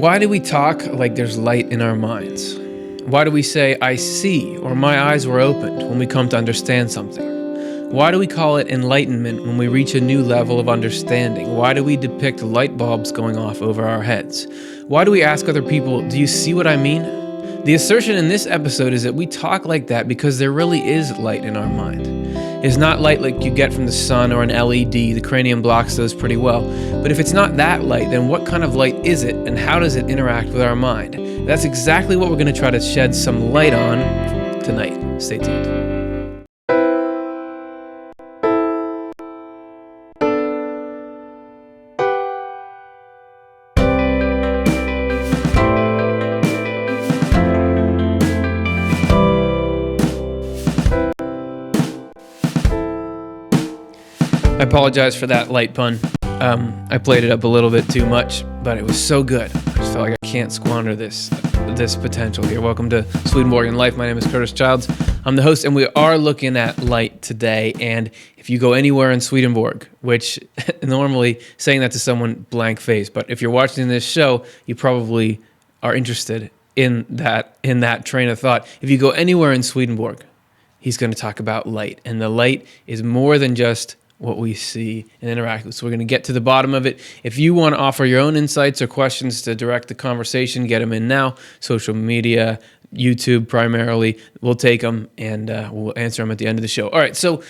Why do we talk like there's light in our minds? Why do we say, I see, or my eyes were opened when we come to understand something? Why do we call it enlightenment when we reach a new level of understanding? Why do we depict light bulbs going off over our heads? Why do we ask other people, do you see what I mean? The assertion in this episode is that we talk like that because there really is light in our mind. It's not light like you get from the sun or an LED. The cranium blocks those pretty well. But if it's not that light, then what kind of light is it, and how does it interact with our mind? That's exactly what we're going to try to shed some light on tonight. Stay tuned. I apologize for that light pun. I played it up a little bit too much, but it was so good. I just felt like I can't squander this potential here. Welcome to Swedenborgian Life. My name is Curtis Childs. I'm the host, and we are looking at light today. And if you go anywhere in Swedenborg, which normally saying that to someone blank face, but if you're watching this show, you probably are interested in that train of thought. If you go anywhere in Swedenborg, he's going to talk about light, and the light is more than just what we see and interact with. So we're going to get to the bottom of it. If you want to offer your own insights or questions to direct the conversation, get them in now. Social media, YouTube primarily, we'll take them and we'll answer them at the end of the show. All right, so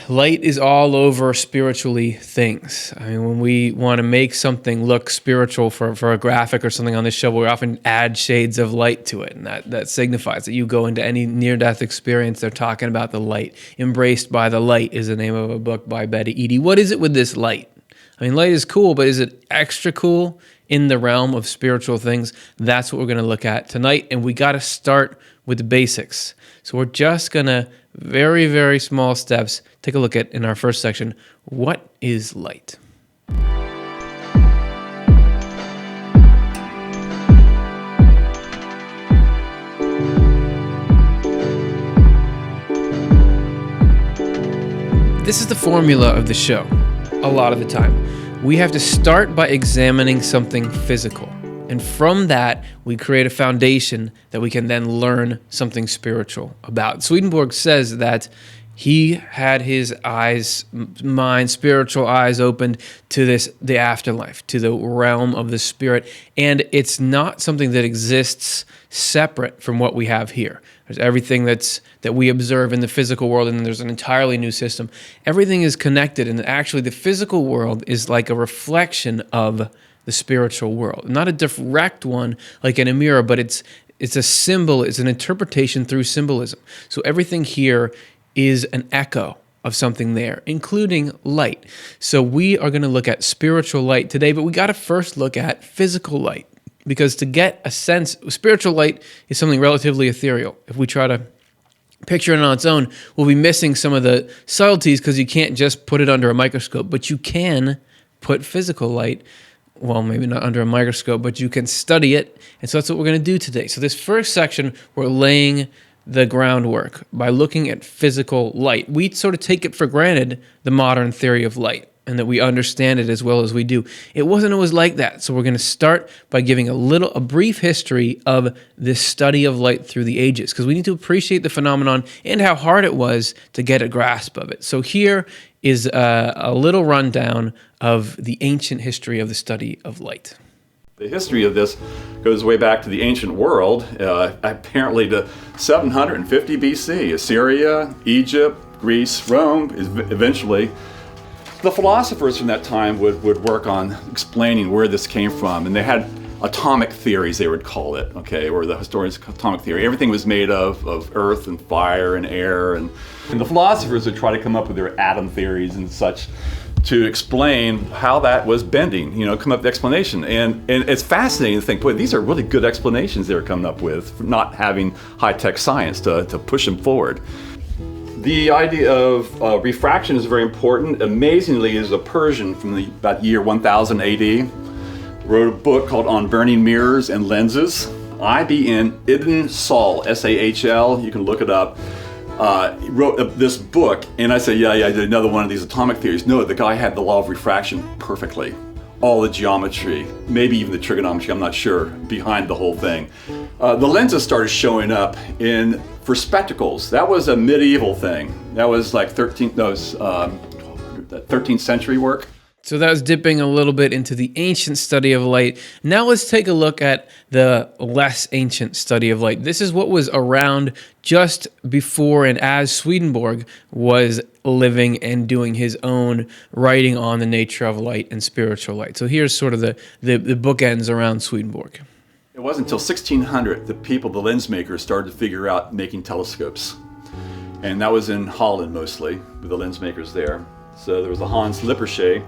light is all over spiritually things. I mean, when we want to make something look spiritual for a graphic or something on this show, we often add shades of light to it. And that signifies that you go into any near-death experience, they're talking about the light. Embraced by the Light is the name of a book by Betty Eadie. What is it with this light? I mean, light is cool, but is it extra cool in the realm of spiritual things? That's what we're going to look at tonight. And we got to start with the basics. So we're just going to very, very small steps. Take a look at, in our first section, what is light? This is the formula of the show. A lot of the time, we have to start by examining something physical. And from that, we create a foundation that we can then learn something spiritual about. Swedenborg says that he had his spiritual eyes opened to the afterlife, to the realm of the spirit. And it's not something that exists separate from what we have here. There's everything that we observe in the physical world, and then there's an entirely new system. Everything is connected, and actually the physical world is like a reflection of the spiritual world. Not a direct one like in a mirror, but it's a symbol, it's an interpretation through symbolism. So everything here is an echo of something there, including light. So we are going to look at spiritual light today, but we got to first look at physical light, because to get a sense, spiritual light is something relatively ethereal. If we try to picture it on its own, we'll be missing some of the subtleties because you can't just put it under a microscope, but you can put physical light, well, maybe not under a microscope, but you can study it. And so that's what we're going to do today. So this first section, we're laying the groundwork by looking at physical light. We sort of take it for granted, the modern theory of light, and that we understand it as well as we do. It wasn't always like that. So we're going to start by giving a brief history of this study of light through the ages, because we need to appreciate the phenomenon and how hard it was to get a grasp of it. So here is a little rundown of the ancient history of the study of light. The history of this goes way back to the ancient world, apparently to 750 BC. Assyria, Egypt, Greece, Rome, eventually. The philosophers from that time would work on explaining where this came from, and they had atomic theories, they would call it, okay, or the historians' atomic theory. Everything was made of earth and fire and air, and the philosophers would try to come up with their atom theories and such to explain how that was bending, come up with the explanation. And it's fascinating to think, boy, these are really good explanations they were coming up with, for not having high-tech science to push them forward. The idea of refraction is very important. Amazingly, is a Persian from about year 1000 AD, wrote a book called On Burning Mirrors and Lenses. Ibn Sahl, S-A-H-L, you can look it up. He wrote this book, and I said, yeah, I did another one of these atomic theories. No, the guy had the law of refraction perfectly. all the geometry, maybe even the trigonometry, I'm not sure, behind the whole thing. The lenses started showing up for spectacles. That was a medieval thing. That was like 13th century work. So that was dipping a little bit into the ancient study of light. Now let's take a look at the less ancient study of light. This is what was around just before and as Swedenborg was living and doing his own writing on the nature of light and spiritual light. So here's sort of the bookends around Swedenborg. It wasn't until 1600 that the lens makers, started to figure out making telescopes. And that was in Holland mostly, with the lens makers there. So there was a Hans Lippershey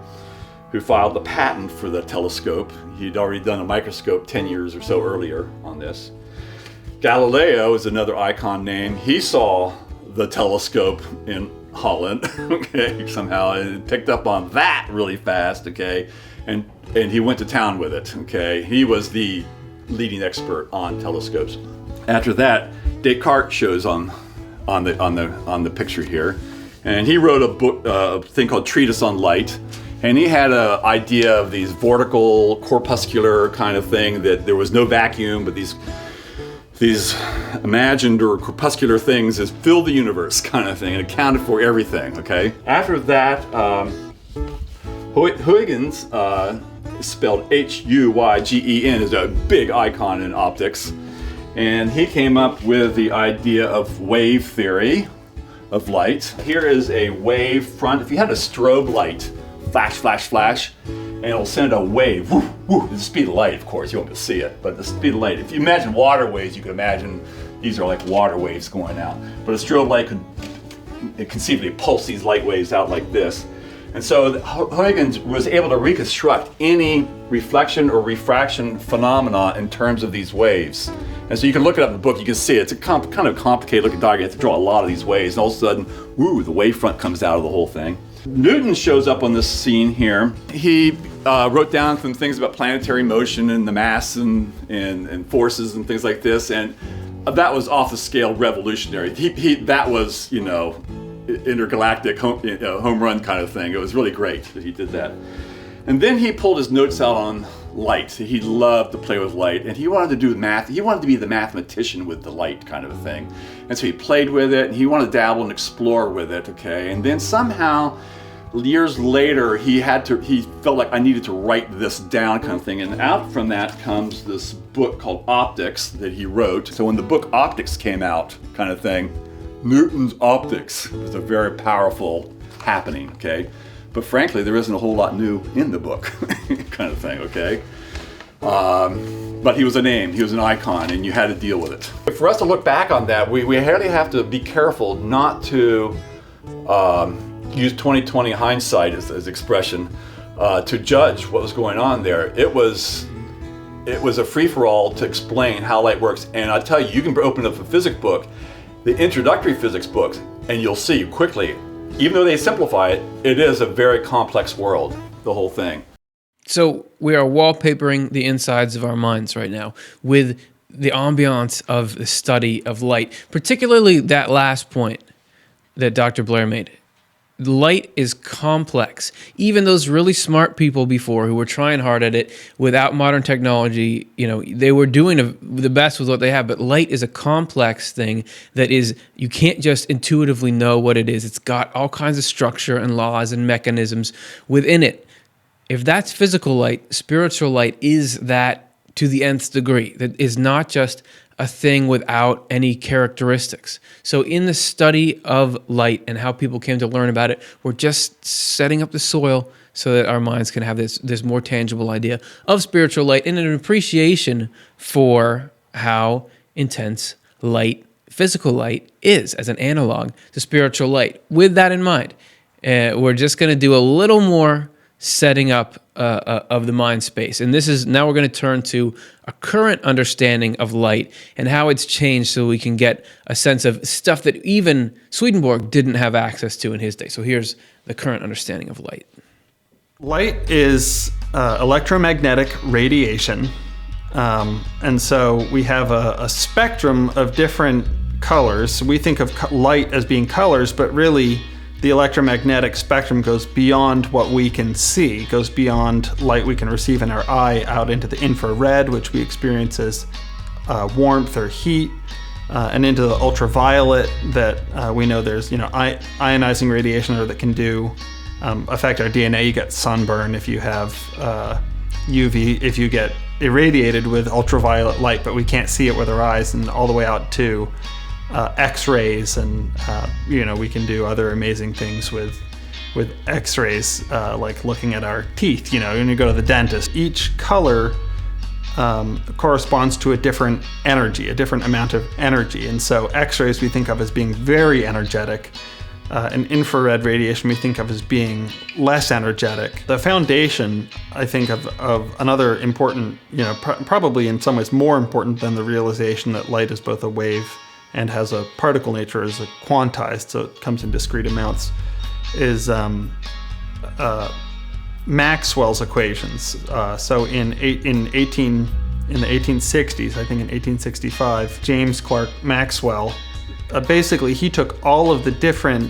who filed the patent for the telescope. He'd already done a microscope 10 years or so earlier on this. Galileo is another icon name. He saw the telescope in Holland, okay, somehow, and picked up on that really fast, okay, and he went to town with it, okay. He was the leading expert on telescopes. After that, Descartes shows on the picture here, and he wrote a book, a thing called Treatise on Light. And he had an idea of these vortical, corpuscular kind of thing, that there was no vacuum, but these imagined or corpuscular things that fill the universe kind of thing and accounted for everything, okay? After that, Huygens, spelled Huygen, is a big icon in optics. And he came up with the idea of wave theory of light. Here is a wave front. If you had a strobe light, flash, flash, flash, and it'll send a wave, woo, woo, the speed of light, of course, you won't be able to see it, but the speed of light. If you imagine water waves, you could imagine these are like water waves going out. But a strobe light could conceivably pulse these light waves out like this. And so Huygens was able to reconstruct any reflection or refraction phenomena in terms of these waves. And so you can look it up in the book, you can see it. It's a kind of complicated looking diagram. You have to draw a lot of these waves, and all of a sudden, woo, the wavefront comes out of the whole thing. Newton shows up on this scene here. He wrote down some things about planetary motion and the mass and forces and things like this, and that was off the scale revolutionary. That was, intergalactic home run kind of thing. It was really great that he did that. And then he pulled his notes out on light. He loved to play with light, and he wanted to do math. He wanted to be the mathematician with the light kind of a thing. And so he played with it, and he wanted to dabble and explore with it, okay? And then somehow, years later, he felt like I needed to write this down kind of thing. And out from that comes this book called Optics that he wrote. So when the book Optics came out kind of thing, Newton's Optics was a very powerful happening, okay? But frankly, there isn't a whole lot new in the book, kind of thing, okay? But he was a name, he was an icon, and you had to deal with it. For us to look back on that, we really have to be careful not to use 20/20 hindsight as expression to judge what was going on there. It was a free-for-all to explain how light works, and I tell you, you can open up a physics book, the introductory physics books, and you'll see quickly, even though they simplify it, it is a very complex world, the whole thing. So we are wallpapering the insides of our minds right now with the ambiance of the study of light, particularly that last point that Dr. Blair made. Light is complex. Even those really smart people before who were trying hard at it without modern technology, they were doing the best with what they have. But light is a complex thing that is, you can't just intuitively know what it is. It's got all kinds of structure and laws and mechanisms within it. If that's physical light, spiritual light is that to the nth degree. That is not just a thing without any characteristics. So in the study of light and how people came to learn about it, we're just setting up the soil so that our minds can have this more tangible idea of spiritual light and an appreciation for how intense light, physical light, is as an analog to spiritual light. With that in mind, we're just going to do a little more setting up of the mind space. And now we're going to turn to a current understanding of light and how it's changed so we can get a sense of stuff that even Swedenborg didn't have access to in his day. So here's the current understanding of light. Light is electromagnetic radiation. And so we have a spectrum of different colors. We think of light as being colors, but really the electromagnetic spectrum goes beyond what we can see, goes beyond light we can receive in our eye out into the infrared, which we experience as warmth or heat, and into the ultraviolet that we know there's ionizing radiation or that can affect our DNA. You get sunburn if you have UV, if you get irradiated with ultraviolet light, but we can't see it with our eyes, and all the way out to X-rays, and we can do other amazing things with X-rays, like looking at our teeth. When you go to the dentist, each color corresponds to a different energy, a different amount of energy, and so X-rays we think of as being very energetic. And infrared radiation we think of as being less energetic. The foundation, I think, of another important, probably in some ways more important than the realization that light is both a wave and has a particle nature, is quantized, so it comes in discrete amounts, is Maxwell's equations. So in the 1860s, I think in 1865, James Clerk Maxwell, basically he took all of the different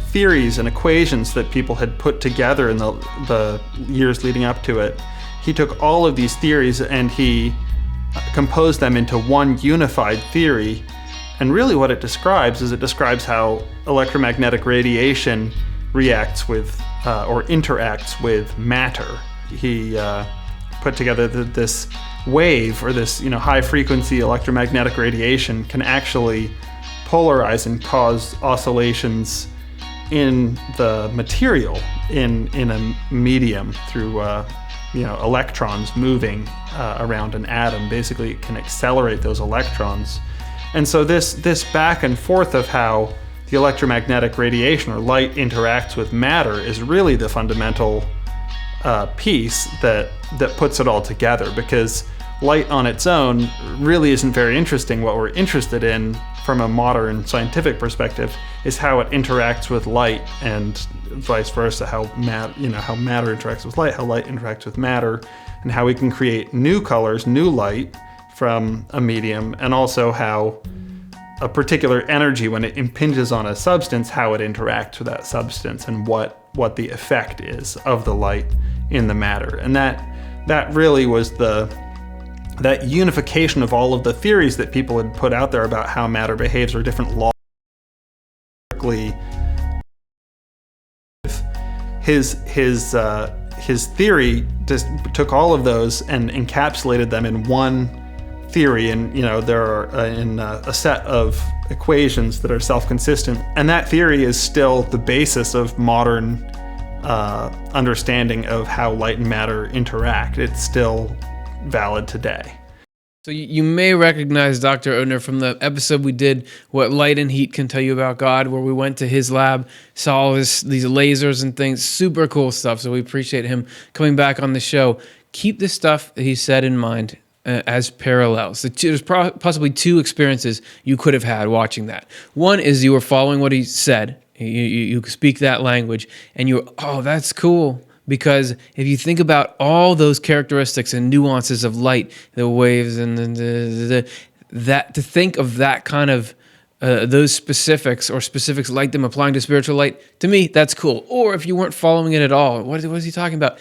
theories and equations that people had put together in the years leading up to it. He took all of these theories and he composed them into one unified theory. And really what it describes how electromagnetic radiation reacts with or interacts with matter. He put together this wave, or this high frequency electromagnetic radiation can actually polarize and cause oscillations in the material, in a medium, through electrons moving around an atom. Basically it can accelerate those electrons. And so this back and forth of how the electromagnetic radiation or light interacts with matter is really the fundamental piece that puts it all together, because light on its own really isn't very interesting. What we're interested in from a modern scientific perspective is how it interacts with light, and vice versa, how matter interacts with light, how light interacts with matter, and how we can create new colors, new light from a medium, and also how a particular energy, when it impinges on a substance, how it interacts with that substance, and what the effect is of the light in the matter. And that really was that unification of all of the theories that people had put out there about how matter behaves, or different laws. His theory just took all of those and encapsulated them in one theory, and there are in a set of equations that are self-consistent, and that theory is still the basis of modern understanding of how light and matter interact. It's still valid today. So you may recognize Dr. Odhner from the episode we did, What Light and Heat Can Tell You About God, where we went to his lab, saw all these lasers and things, super cool stuff. So we appreciate him coming back on the show. Keep the stuff that he said in mind as parallels. There's possibly two experiences you could have had watching that. One is you were following what he said. You speak that language, and you were, oh, that's cool. Because if you think about all those characteristics and nuances of light, the waves and that, to think of that kind of those specifics, or specifics like them applying to spiritual light, to me, that's cool. Or if you weren't following it at all, what is he talking about?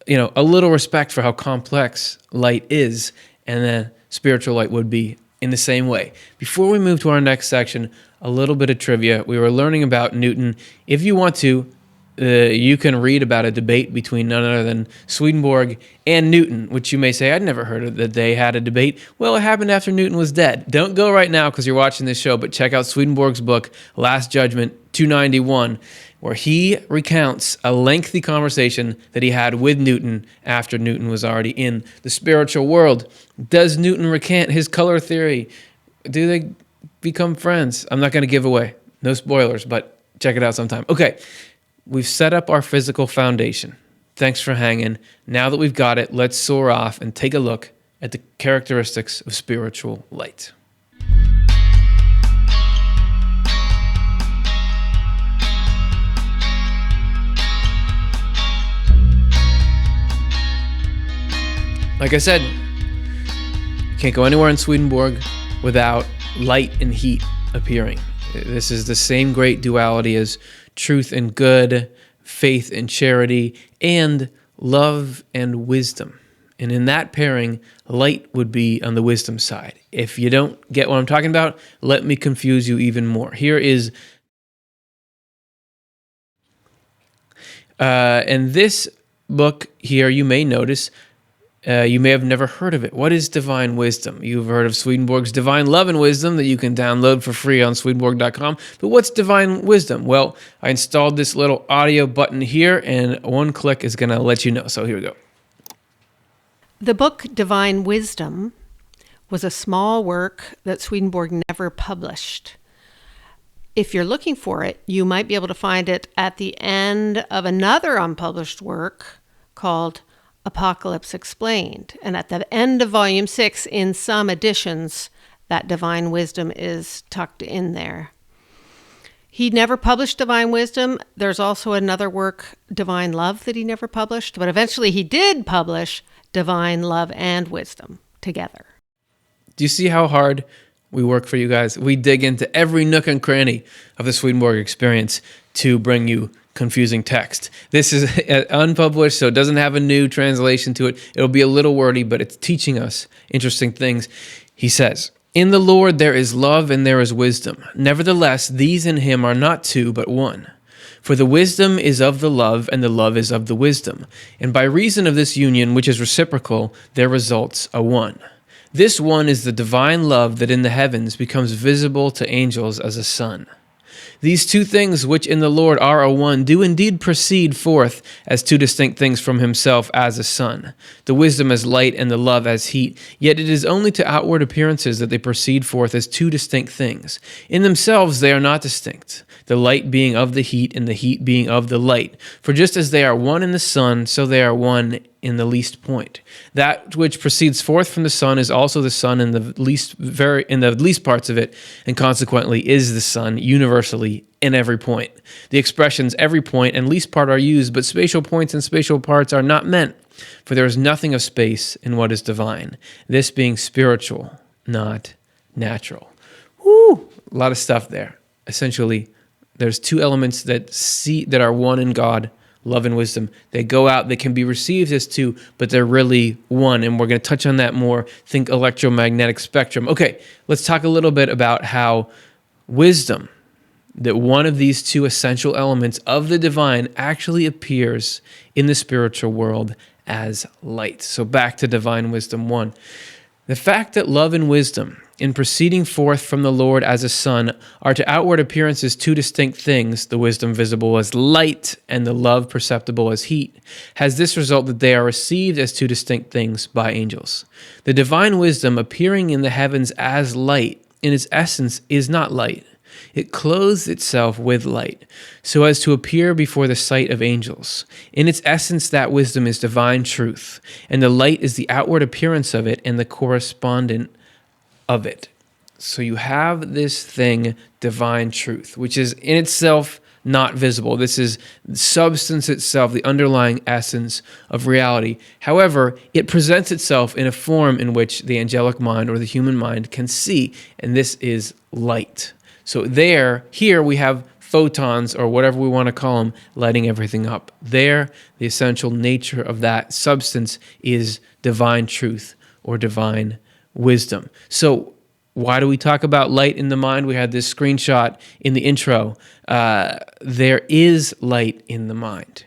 A little respect for how complex light is, and then spiritual light would be in the same way. Before we move to our next section, a little bit of trivia. We were learning about Newton. If you want to, you can read about a debate between none other than Swedenborg and Newton, which you may say, I'd never heard of that they had a debate. Well, it happened after Newton was dead. Don't go right now because you're watching this show, but check out Swedenborg's book, Last Judgment 291, where he recounts a lengthy conversation that he had with Newton after Newton was already in the spiritual world. Does Newton recant his color theory? Do they become friends? I'm not going to give away. No spoilers, but check it out sometime. Okay. We've set up our physical foundation. Thanks for hanging. Now that we've got it, let's soar off and take a look at the characteristics of spiritual light. Like I said, you can't go anywhere in Swedenborg without light and heat appearing. This is the same great duality as truth and good, faith and charity, and love and wisdom. And in that pairing, light would be on the wisdom side. If you don't get what I'm talking about, let me confuse you even more. Here is, and this book here, you may notice, you may have never heard of it. What is divine wisdom? You've heard of Swedenborg's Divine Love and Wisdom that you can download for free on Swedenborg.com. But what's divine wisdom? Well, I installed this little audio button here, and one click is going to let you know. So here we go. The book Divine Wisdom was a small work that Swedenborg never published. If you're looking for it, you might be able to find it at the end of another unpublished work called Apocalypse Explained. And at the end of Volume 6, in some editions, that Divine Wisdom is tucked in there. He never published Divine Wisdom. There's also another work, Divine Love, that he never published. But eventually he did publish Divine Love and Wisdom together. Do you see how hard we work for you guys? We dig into every nook and cranny of the Swedenborg experience to bring you confusing text. This is unpublished, so it doesn't have a new translation to it. It'll be a little wordy, but it's teaching us interesting things. He says, "In the Lord there is love and there is wisdom. Nevertheless, these in him are not two, but one. For the wisdom is of the love, and the love is of the wisdom. And by reason of this union, which is reciprocal, there results a one. This one is the divine love that in the heavens becomes visible to angels as a sun. These two things which in the Lord are a one do indeed proceed forth as two distinct things from himself as a sun, the wisdom as light and the love as heat, yet it is only to outward appearances that they proceed forth as two distinct things. In themselves they are not distinct, the light being of the heat and the heat being of the light. For just as they are one in the sun, so they are one in the least point. That which proceeds forth from the sun is also the sun in the least parts of it, and consequently is the sun universally in every point. The expressions every point and least part are used, but spatial points and spatial parts are not meant, for there is nothing of space in what is divine, this being spiritual, not natural." Woo! A lot of stuff there. Essentially, there's two elements that are one in God, love and wisdom. They go out, they can be received as two, but they're really one. And we're going to touch on that more. Think electromagnetic spectrum. Okay, let's talk a little bit about how wisdom, that one of these two essential elements of the divine, actually appears in the spiritual world as light. So back to divine wisdom 1. The fact that love and wisdom, in proceeding forth from the Lord as a sun, are to outward appearances two distinct things, the wisdom visible as light and the love perceptible as heat, has this result that they are received as two distinct things by angels. The divine wisdom appearing in the heavens as light, in its essence, is not light. It clothes itself with light, so as to appear before the sight of angels. In its essence, that wisdom is divine truth, and the light is the outward appearance of it and the correspondent of it. So you have this thing, divine truth, which is in itself not visible. This is substance itself, the underlying essence of reality. However, it presents itself in a form in which the angelic mind or the human mind can see, and this is light. So here we have photons, or whatever we want to call them, lighting everything up. There, the essential nature of that substance is divine truth or divine wisdom. So why do we talk about light in the mind? We had this screenshot in the intro. There is light in the mind.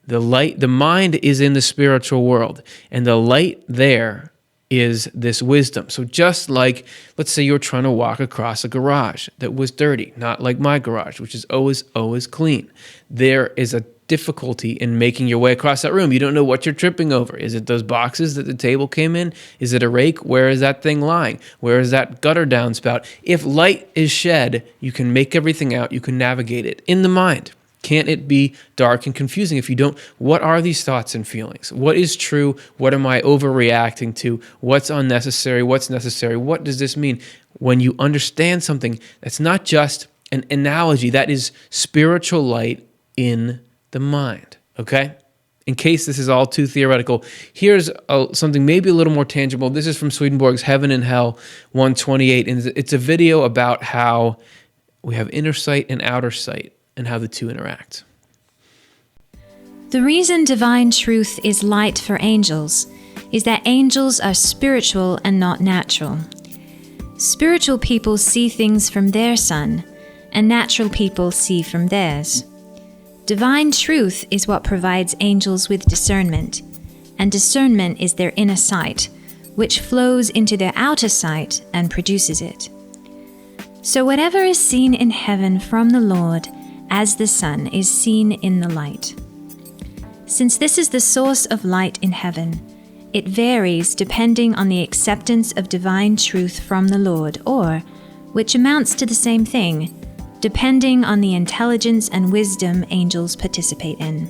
The mind is in the spiritual world, and the light there is this wisdom. So just like, let's say you're trying to walk across a garage that was dirty, not like my garage, which is always clean. There is a difficulty in making your way across that room. You don't know what you're tripping over. Is it those boxes that the table came in? Is it a rake? Where is that thing lying? Where is that gutter downspout? If light is shed, you can make everything out. You can navigate it in the mind. Can't it be dark and confusing if you don't? What are these thoughts and feelings? What is true? What am I overreacting to? What's unnecessary? What's necessary? What does this mean? When you understand something, that's not just an analogy. That is spiritual light in the mind, okay? In case this is all too theoretical, here's something maybe a little more tangible. This is from Swedenborg's Heaven and Hell 128, and it's a video about how we have inner sight and outer sight. and how the two interact. The reason divine truth is light for angels is that angels are spiritual and not natural. Spiritual people see things from their sun, and natural people see from theirs. Divine truth is what provides angels with discernment, and discernment is their inner sight, which flows into their outer sight and produces it. So whatever is seen in heaven from the Lord as the sun is seen in the light. Since this is the source of light in heaven, it varies depending on the acceptance of divine truth from the Lord, or, which amounts to the same thing, depending on the intelligence and wisdom angels participate in.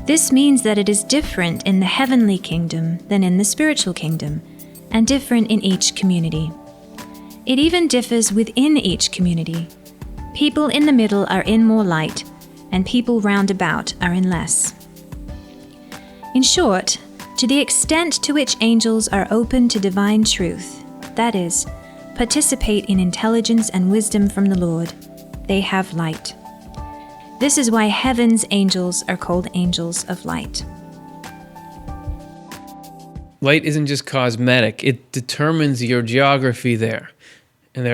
This means that it is different in the heavenly kingdom than in the spiritual kingdom, and different in each community. It even differs within each community. People in the middle are in more light, and people round about are in less. In short, to the extent to which angels are open to divine truth, that is, participate in intelligence and wisdom from the Lord, they have light. This is why heaven's angels are called angels of light. Light isn't just cosmetic, it determines your geography there. And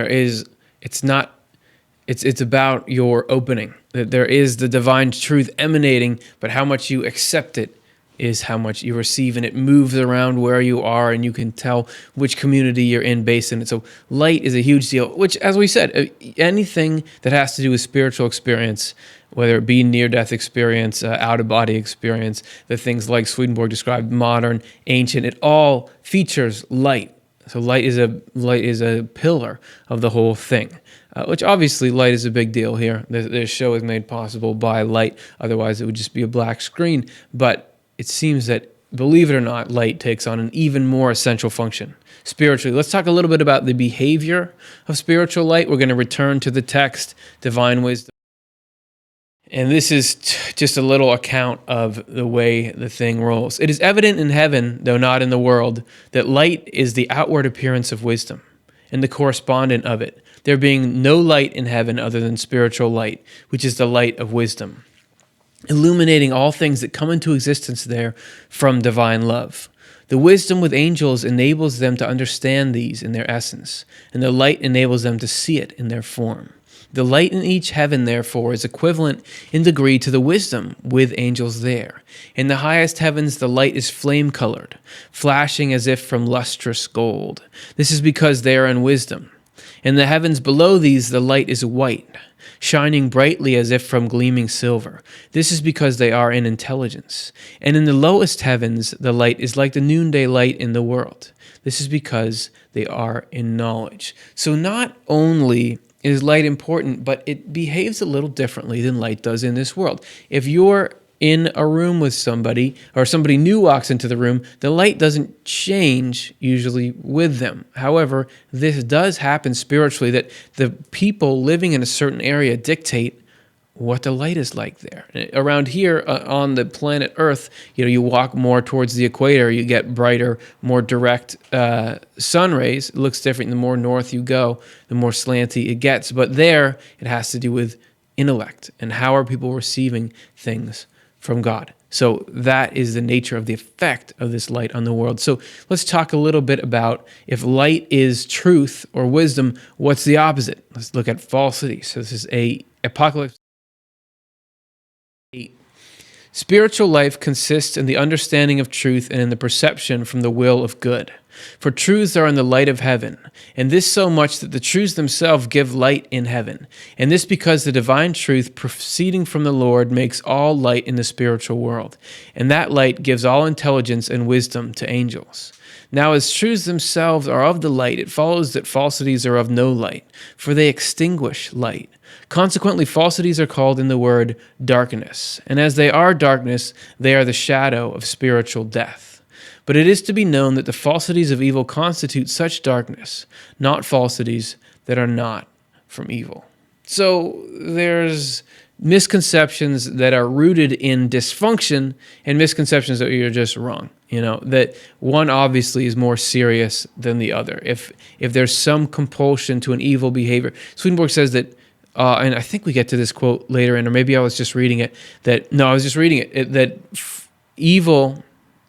it's about your opening. That there is the divine truth emanating, but how much you accept it is how much you receive, and it moves around where you are, and you can tell which community you're in based on it. So light is a huge deal, which, as we said, anything that has to do with spiritual experience, whether it be near-death experience, out-of-body experience, the things like Swedenborg described, modern, ancient, it all features light. So light is a pillar of the whole thing, which obviously light is a big deal here. This show is made possible by light, otherwise it would just be a black screen. But it seems that, believe it or not, light takes on an even more essential function spiritually. Let's talk a little bit about the behavior of spiritual light. We're going to return to the text, divine wisdom. And this is just a little account of the way the thing rolls. It is evident in heaven, though not in the world, that light is the outward appearance of wisdom and the correspondent of it, there being no light in heaven other than spiritual light, which is the light of wisdom, illuminating all things that come into existence there from divine love. The wisdom with angels enables them to understand these in their essence, and the light enables them to see it in their form. The light in each heaven, therefore, is equivalent in degree to the wisdom with angels there. In the highest heavens, the light is flame-colored, flashing as if from lustrous gold. This is because they are in wisdom. In the heavens below these, the light is white, shining brightly as if from gleaming silver. This is because they are in intelligence. And in the lowest heavens, the light is like the noonday light in the world. This is because they are in knowledge. So not only is light important, but it behaves a little differently than light does in this world. If you're in a room with somebody, or somebody new walks into the room, the light doesn't change usually with them. However, this does happen spiritually, that the people living in a certain area dictate what the light is like there. Around here on the planet Earth, you walk more towards the equator, you get brighter, more direct sun rays. It looks different. The more north you go, the more slanty it gets. But there, it has to do with intellect and how are people receiving things from God. So that is the nature of the effect of this light on the world. So let's talk a little bit about, if light is truth or wisdom, what's the opposite? Let's look at falsity. So this is Apocalypse 8. Spiritual life consists in the understanding of truth and in the perception from the will of good. For truths are in the light of heaven, and this so much that the truths themselves give light in heaven. And this because the divine truth proceeding from the Lord makes all light in the spiritual world. And that light gives all intelligence and wisdom to angels. Now as truths themselves are of the light, it follows that falsities are of no light, for they extinguish light. Consequently, falsities are called in the word darkness. And as they are darkness, they are the shadow of spiritual death. But it is to be known that the falsities of evil constitute such darkness, not falsities that are not from evil. So there's misconceptions that are rooted in dysfunction and misconceptions that you're just wrong. That one obviously is more serious than the other. If there's some compulsion to an evil behavior, Swedenborg says that and I think we get to this quote later, or maybe I was just reading it, I was just reading it, that evil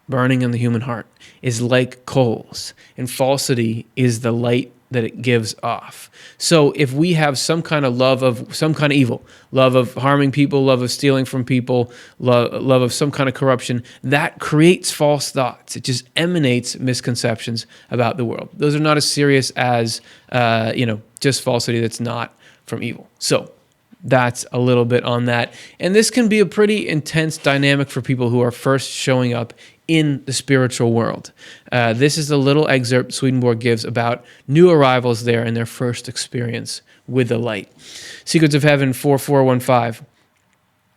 burning in the human heart is like coals, and falsity is the light that it gives off. So if we have some kind of love of some kind of evil, love of harming people, love of stealing from people, love of some kind of corruption, that creates false thoughts. It just emanates misconceptions about the world. Those are not as serious as, just falsity that's not from evil. So that's a little bit on that. And this can be a pretty intense dynamic for people who are first showing up in the spiritual world. This is a little excerpt Swedenborg gives about new arrivals there and their first experience with the light. Secrets of Heaven 4415.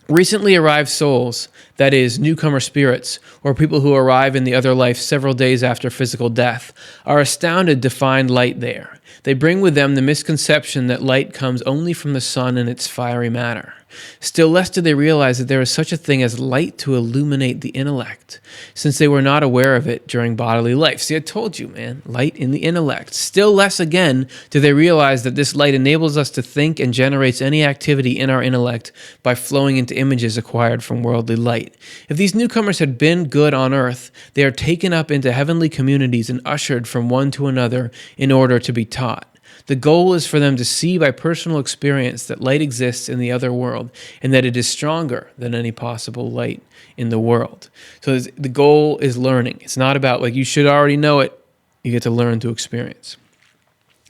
Recently arrived souls, that is, newcomer spirits, or people who arrive in the other life several days after physical death, are astounded to find light there. They bring with them the misconception that light comes only from the sun and its fiery matter. Still less do they realize that there is such a thing as light to illuminate the intellect, since they were not aware of it during bodily life. See, I told you, man, light in the intellect. Still less, again, do they realize that this light enables us to think and generates any activity in our intellect by flowing into images acquired from worldly light. If these newcomers had been good on earth, they are taken up into heavenly communities and ushered from one to another in order to be taught. The goal is for them to see by personal experience that light exists in the other world and that it is stronger than any possible light in the world. So the goal is learning. It's not about like you should already know it. You get to learn to experience.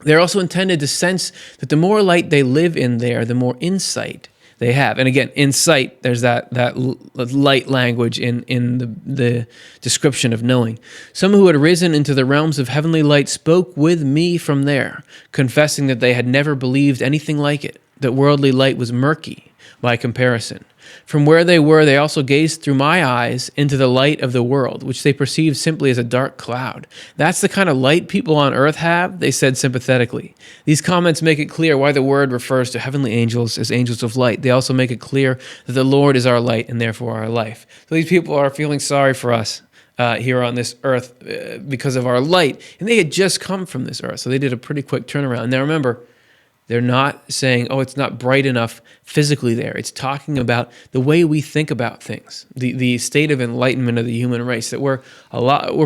They're also intended to sense that the more light they live in there, the more insight they have. And again, insight, there's that light language in the description of knowing. Some who had risen into the realms of heavenly light spoke with me from there, confessing that they had never believed anything like it, that worldly light was murky by comparison. From where they were, they also gazed through my eyes into the light of the world, which they perceived simply as a dark cloud. That's the kind of light people on earth have, they said sympathetically. These comments make it clear why the word refers to heavenly angels as angels of light. They also make it clear that the Lord is our light and therefore our life. So these people are feeling sorry for us here on this earth because of our light. And they had just come from this earth, so they did a pretty quick turnaround. Now remember, they're not saying, oh, it's not bright enough physically there. It's talking about the way we think about things, the state of enlightenment of the human race, that we're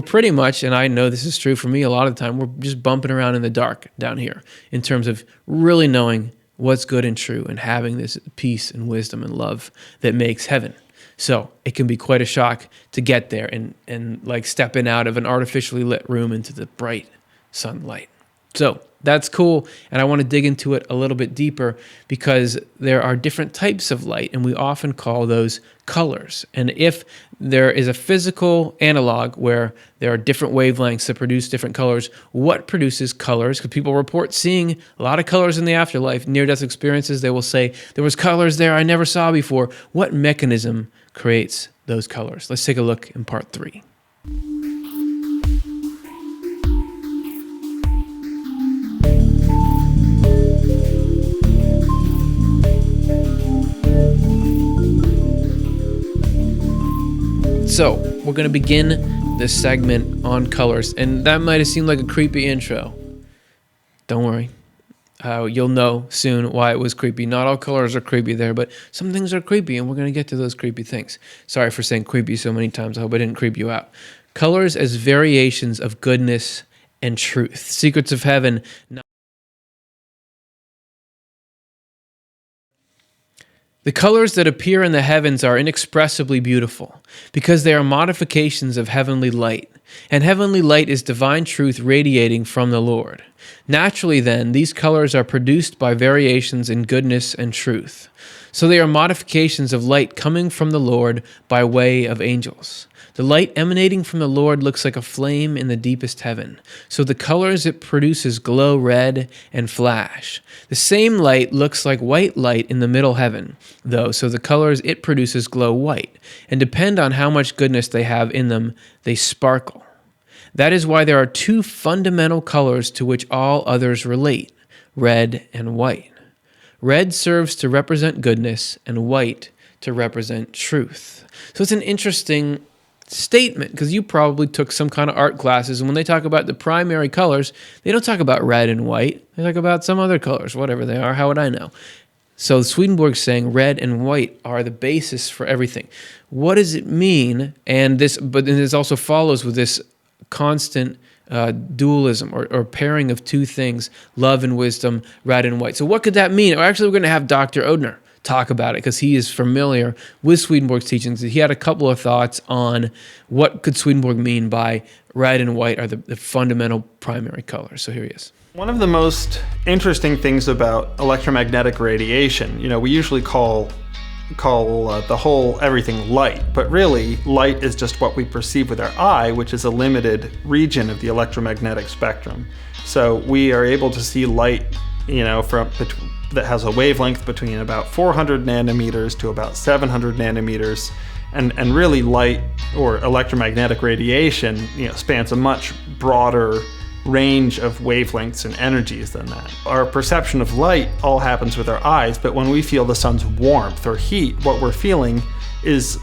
pretty much, and I know this is true for me a lot of the time, we're just bumping around in the dark down here in terms of really knowing what's good and true and having this peace and wisdom and love that makes heaven. So it can be quite a shock to get there and like stepping out of an artificially lit room into the bright sunlight. So that's cool, and I want to dig into it a little bit deeper because there are different types of light, and we often call those colors. And if there is a physical analog where there are different wavelengths that produce different colors, what produces colors? Because people report seeing a lot of colors in the afterlife, near-death experiences. They will say, there was colors there I never saw before. What mechanism creates those colors? Let's take a look in part 3. So, we're going to begin this segment on colors, and that might have seemed like a creepy intro. Don't worry. You'll know soon why it was creepy. Not all colors are creepy there, but some things are creepy, and we're going to get to those creepy things. Sorry for saying creepy so many times. I hope I didn't creep you out. Colors as variations of goodness and truth. Secrets of Heaven. The colors that appear in the heavens are inexpressibly beautiful because they are modifications of heavenly light, and heavenly light is divine truth radiating from the Lord. Naturally, then, these colors are produced by variations in goodness and truth. So they are modifications of light coming from the Lord by way of angels. The light emanating from the Lord looks like a flame in the deepest heaven. So the colors it produces glow red and flash. The same light looks like white light in the middle heaven, though, so the colors it produces glow white, and depend on how much goodness they have in them, they sparkle. That is why there are two fundamental colors to which all others relate, red and white. Red serves to represent goodness, and white to represent truth. So it's an interesting statement, because you probably took some kind of art classes, and when they talk about the primary colors, they don't talk about red and white. They talk about some other colors, whatever they are. How would I know? So Swedenborg's saying red and white are the basis for everything. What does it mean? And this also follows with this constant dualism or pairing of two things, love and wisdom, red and white. So what could that mean? Actually, we're going to have Dr. Odhner talk about it because he is familiar with Swedenborg's teachings. He had a couple of thoughts on what could Swedenborg mean by red and white are the fundamental primary colors. So here he is. One of the most interesting things about electromagnetic radiation, we usually call the whole everything light, but really light is just what we perceive with our eye, which is a limited region of the electromagnetic spectrum. So we are able to see light, that has a wavelength between about 400 nanometers to about 700 nanometers, and really light or electromagnetic radiation, spans a much broader range of wavelengths and energies than that. Our perception of light all happens with our eyes, but when we feel the sun's warmth or heat, what we're feeling is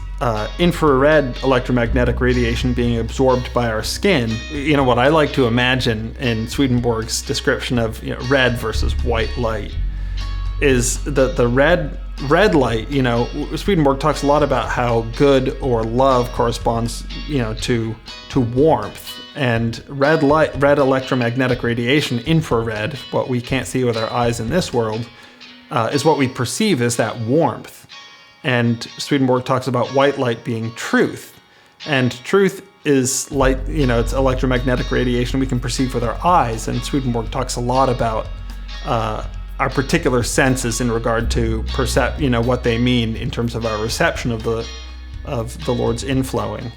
infrared electromagnetic radiation being absorbed by our skin. What I like to imagine in Swedenborg's description of red versus white light is the red light. Swedenborg talks a lot about how good or love corresponds to warmth. And red electromagnetic radiation, infrared, what we can't see with our eyes in this world, is what we perceive as that warmth. And Swedenborg talks about white light being truth. And truth is light, it's electromagnetic radiation we can perceive with our eyes. And Swedenborg talks a lot about our particular senses in regard to what they mean in terms of our reception of the Lord's inflowing.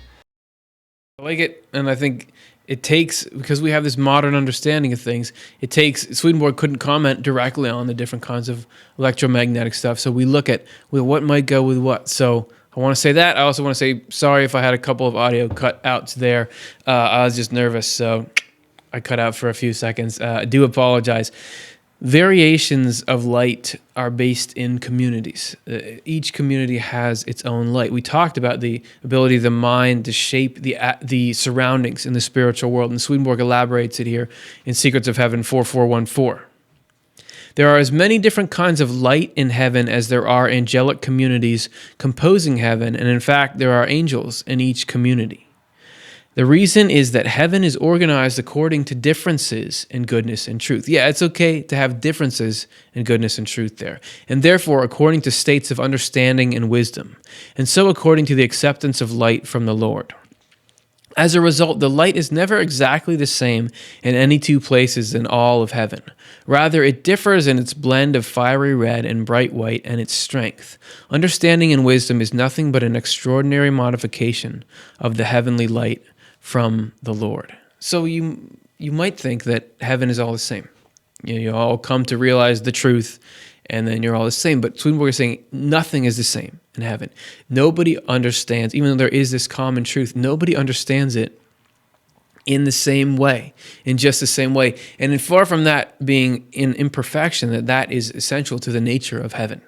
I like it, and I think it takes, because we have this modern understanding of things, Swedenborg couldn't comment directly on the different kinds of electromagnetic stuff, so we look at what might go with what. So I want to say that. I also want to say sorry if I had a couple of audio cutouts there. I was just nervous, so I cut out for a few seconds. I do apologize. Variations of light are based in communities. Each community has its own light. We talked about the ability of the mind to shape the surroundings in the spiritual world, and Swedenborg elaborates it here in Secrets of Heaven 4414. There are as many different kinds of light in heaven as there are angelic communities composing heaven, and in fact, there are angels in each community. The reason is that heaven is organized according to differences in goodness and truth. Yeah, it's okay to have differences in goodness and truth there. And therefore, according to states of understanding and wisdom. And so according to the acceptance of light from the Lord. As a result, the light is never exactly the same in any two places in all of heaven. Rather, it differs in its blend of fiery red and bright white and its strength. Understanding and wisdom is nothing but an extraordinary modification of the heavenly light from the Lord. So you might think that heaven is all the same. You all come to realize the truth, and then you're all the same. But Swedenborg is saying nothing is the same in heaven. Nobody understands, even though there is this common truth, nobody understands it in the same way, in just the same way. And far from that being in imperfection, that is essential to the nature of heaven,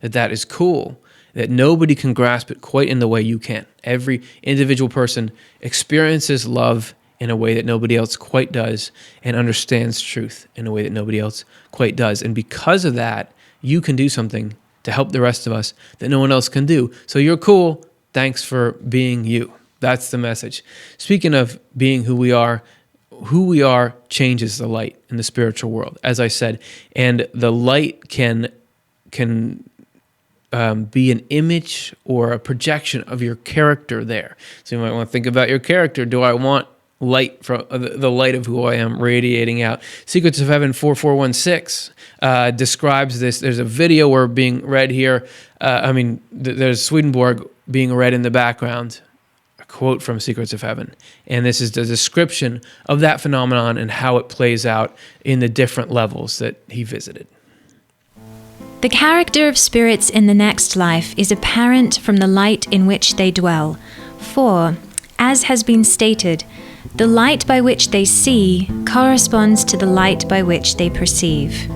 that is cool, that nobody can grasp it quite in the way you can. Every individual person experiences love in a way that nobody else quite does and understands truth in a way that nobody else quite does. And because of that, you can do something to help the rest of us that no one else can do. So you're cool. Thanks for being you. That's the message. Speaking of being who we are changes the light in the spiritual world, as I said. And the light can be an image or a projection of your character there. So you might want to think about your character. Do I want light from the light of who I am radiating out? Secrets of Heaven 4416 describes this. There's a video we're being read here. There's Swedenborg being read in the background, a quote from Secrets of Heaven. And this is the description of that phenomenon and how it plays out in the different levels that he visited. The character of spirits in the next life is apparent from the light in which they dwell, for, as has been stated, the light by which they see corresponds to the light by which they perceive.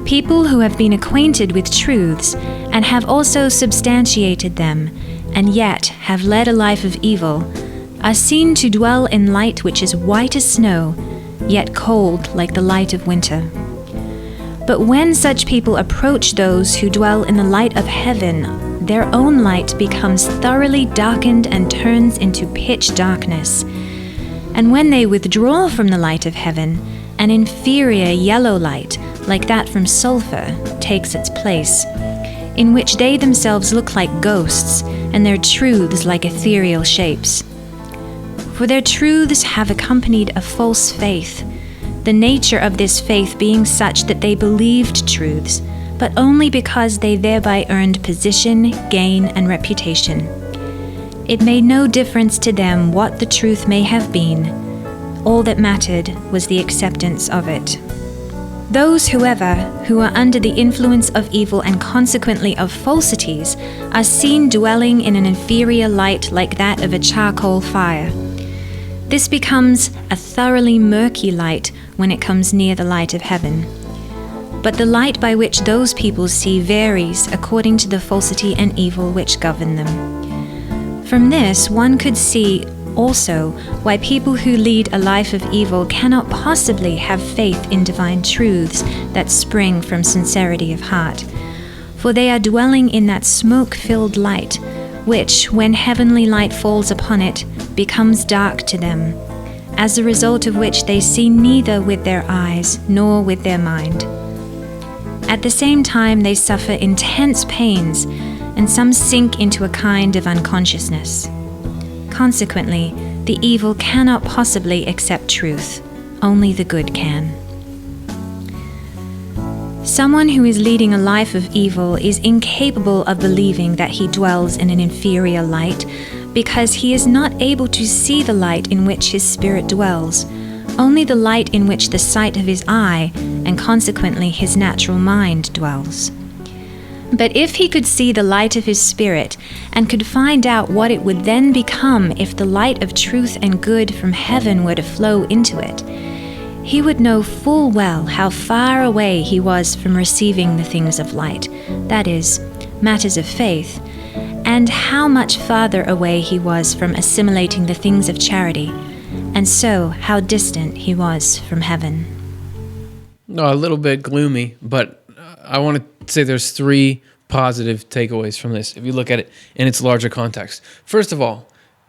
People who have been acquainted with truths and have also substantiated them, and yet have led a life of evil, are seen to dwell in light which is white as snow, yet cold like the light of winter. But when such people approach those who dwell in the light of heaven, their own light becomes thoroughly darkened and turns into pitch darkness. And when they withdraw from the light of heaven, an inferior yellow light, like that from sulfur, takes its place, in which they themselves look like ghosts, and their truths like ethereal shapes. For their truths have accompanied a false faith, the nature of this faith being such that they believed truths, but only because they thereby earned position, gain, and reputation. It made no difference to them what the truth may have been. All that mattered was the acceptance of it. Those, however, who are under the influence of evil and consequently of falsities are seen dwelling in an inferior light like that of a charcoal fire. This becomes a thoroughly murky light when it comes near the light of heaven. But the light by which those people see varies according to the falsity and evil which govern them. From this, one could see also why people who lead a life of evil cannot possibly have faith in divine truths that spring from sincerity of heart, for they are dwelling in that smoke-filled light, which, when heavenly light falls upon it, becomes dark to them, as a result of which they see neither with their eyes nor with their mind. At the same time, they suffer intense pains, and some sink into a kind of unconsciousness. Consequently, the evil cannot possibly accept truth. Only the good can. Someone who is leading a life of evil is incapable of believing that he dwells in an inferior light, because he is not able to see the light in which his spirit dwells, only the light in which the sight of his eye, and consequently his natural mind, dwells. But if he could see the light of his spirit, and could find out what it would then become if the light of truth and good from heaven were to flow into it, he would know full well how far away he was from receiving the things of light, that is, matters of faith, and how much farther away he was from assimilating the things of charity, and so how distant he was from heaven. No, a little bit gloomy, but I want to say there's three positive takeaways from this, if you look at it in its larger context. First of all,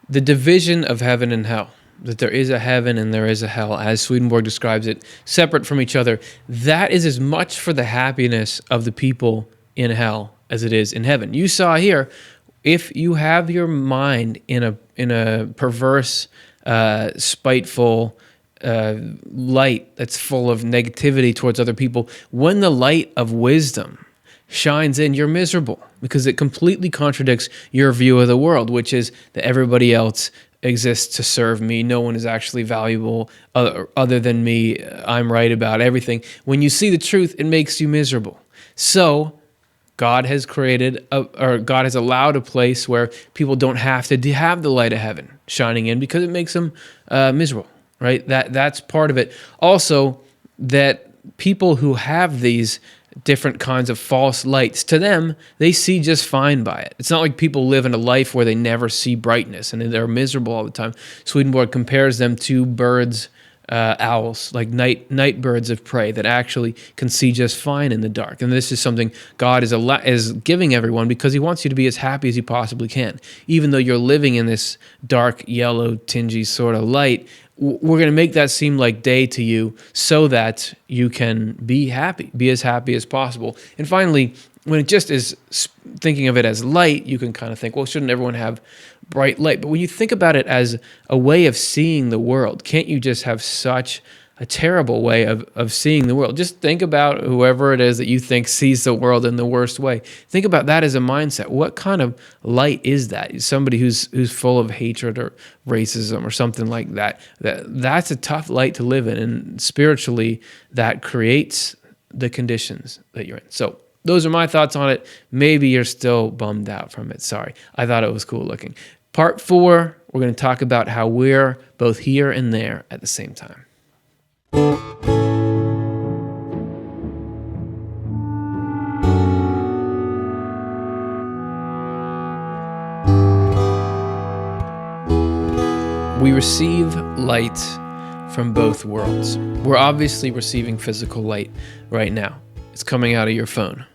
the division of heaven and hell, that there is a heaven and there is a hell, as Swedenborg describes it, separate from each other, that is as much for the happiness of the people in hell as it is in heaven. You saw here, if you have your mind in a perverse, spiteful light that's full of negativity towards other people, when the light of wisdom shines in, you're miserable, because it completely contradicts your view of the world, which is that everybody else exists to serve me. No one is actually valuable other than me. I'm right about everything. When you see the truth, it makes you miserable. So God has created, God has allowed a place where people don't have to have the light of heaven shining in, because it makes them miserable, right? That's part of it. Also, that people who have these different kinds of false lights, to them, they see just fine by it. It's not like people live in a life where they never see brightness and they're miserable all the time. Swedenborg compares them to birds, owls, like night birds of prey that actually can see just fine in the dark. And this is something God is giving everyone, because he wants you to be as happy as you possibly can. Even though you're living in this dark, yellow, tingy sort of light, we're going to make that seem like day to you so that you can be happy, be as happy as possible. And finally, when it just is thinking of it as light, you can kind of think, well, shouldn't everyone have bright light? But when you think about it as a way of seeing the world, can't you just have such a terrible way of seeing the world? Just think about whoever it is that you think sees the world in the worst way. Think about that as a mindset. What kind of light is that? Somebody who's full of hatred or racism or something like that. That's a tough light to live in, and spiritually that creates the conditions that you're in. So those are my thoughts on it. Maybe you're still bummed out from it. Sorry. I thought it was cool looking. Part 4, we're going to talk about how we're both here and there at the same time. We receive light from both worlds. We're obviously receiving physical light right now. it's coming out of your phone.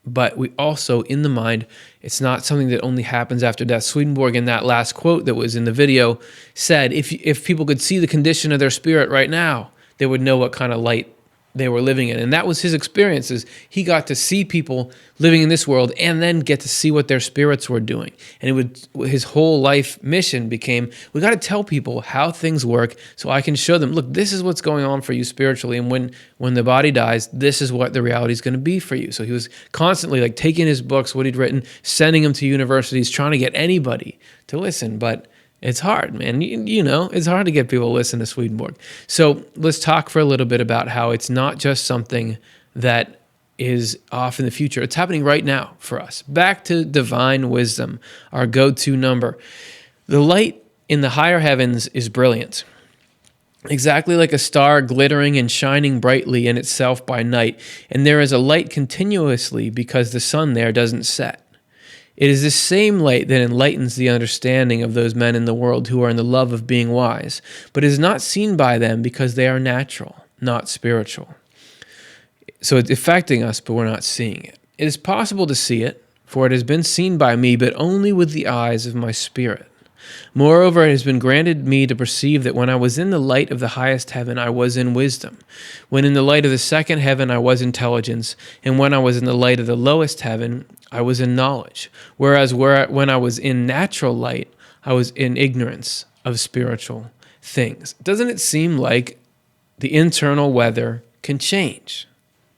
But we also, in the mind, it's not something that only happens after death. Swedenborg, in that last quote that was in the video, said if people could see the condition of their spirit right now, they would know what kind of light they were living in. And that was his experiences. He got to see people living in this world and then get to see what their spirits were doing. And his whole life mission became, we got to tell people how things work so I can show them, look, this is what's going on for you spiritually. And when the body dies, this is what the reality is going to be for you. So he was constantly like taking his books, what he'd written, sending them to universities, trying to get anybody to listen. But it's hard, man. You know, it's hard to get people to listen to Swedenborg. So let's talk for a little bit about how it's not just something that is off in the future. It's happening right now for us. Back to divine wisdom, our go-to number. The light in the higher heavens is brilliant. Exactly like a star glittering and shining brightly in itself by night. And there is a light continuously because the sun there doesn't set. It is this same light that enlightens the understanding of those men in the world who are in the love of being wise, but is not seen by them because they are natural, not spiritual. So it's affecting us, but we're not seeing it. It is possible to see it, for it has been seen by me, but only with the eyes of my spirit. Moreover, it has been granted me to perceive that when I was in the light of the highest heaven, I was in wisdom. When in the light of the second heaven, I was intelligence. And when I was in the light of the lowest heaven, I was in knowledge. Whereas when I was in natural light, I was in ignorance of spiritual things. Doesn't it seem like the internal weather can change?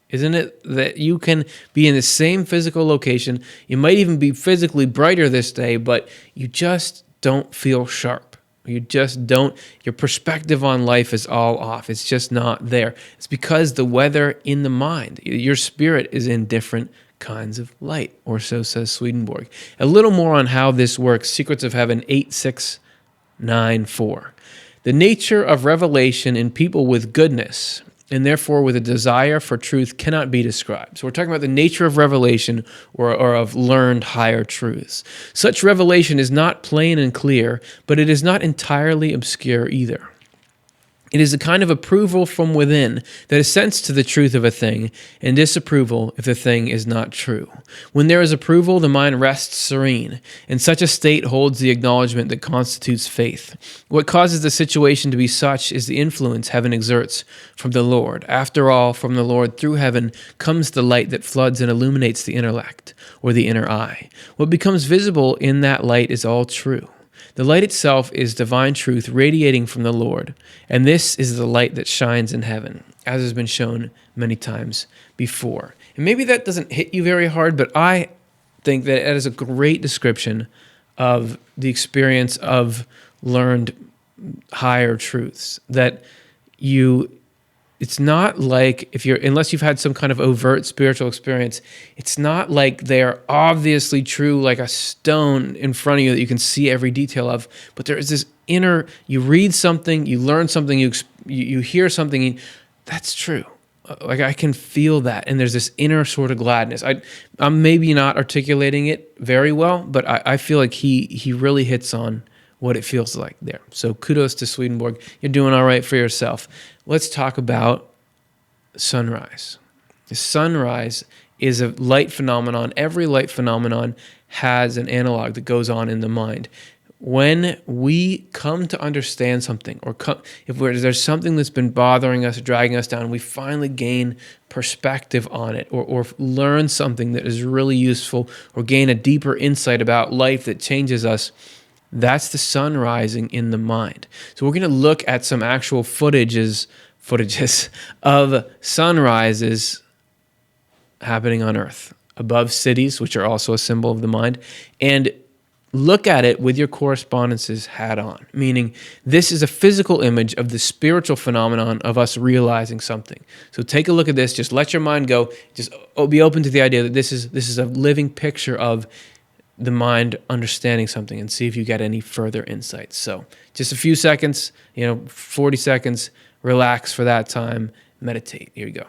Isn't it that you can be in the same physical location, you might even be physically brighter this day, but you just don't feel sharp. You just don't, your perspective on life is all off. It's just not there. It's because the weather in the mind, your spirit is in different kinds of light, or so says Swedenborg. A little more on how this works. Secrets of Heaven 8694. The nature of revelation in people with goodness, and therefore with a desire for truth, cannot be described. So we're talking about the nature of revelation or of learned higher truths. Such revelation is not plain and clear, but it is not entirely obscure either. It is a kind of approval from within that assents to the truth of a thing, and disapproval if the thing is not true. When there is approval, the mind rests serene, and such a state holds the acknowledgement that constitutes faith. What causes the situation to be such is the influence heaven exerts from the Lord. After all, from the Lord through heaven comes the light that floods and illuminates the intellect, or the inner eye. What becomes visible in that light is all true. The light itself is divine truth radiating from the Lord, and this is the light that shines in heaven, as has been shown many times before. And maybe that doesn't hit you very hard, but I think that it is a great description of the experience of learned higher truths, that it's not like unless you've had some kind of overt spiritual experience, it's not like they're obviously true like a stone in front of you that you can see every detail of, but there is this inner, you read something, you learn something, you hear something, that's true. Like I can feel that, and there's this inner sort of gladness. I'm maybe not articulating it very well, but I feel like he really hits on what it feels like there. So kudos to Swedenborg. You're doing all right for yourself. Let's talk about sunrise. The sunrise is a light phenomenon. Every light phenomenon has an analog that goes on in the mind. When we come to understand something, or if there's something that's been bothering us, dragging us down, we finally gain perspective on it, or learn something that is really useful, or gain a deeper insight about life that changes us, that's the sun rising in the mind. So we're going to look at some actual footages of sunrises happening on Earth, above cities, which are also a symbol of the mind, and look at it with your correspondences hat on, meaning this is a physical image of the spiritual phenomenon of us realizing something. So take a look at this, just let your mind go, just be open to the idea that this is a living picture of the mind understanding something, and see if you get any further insights. So just a few seconds, 40 seconds, relax for that time, meditate. Here we go.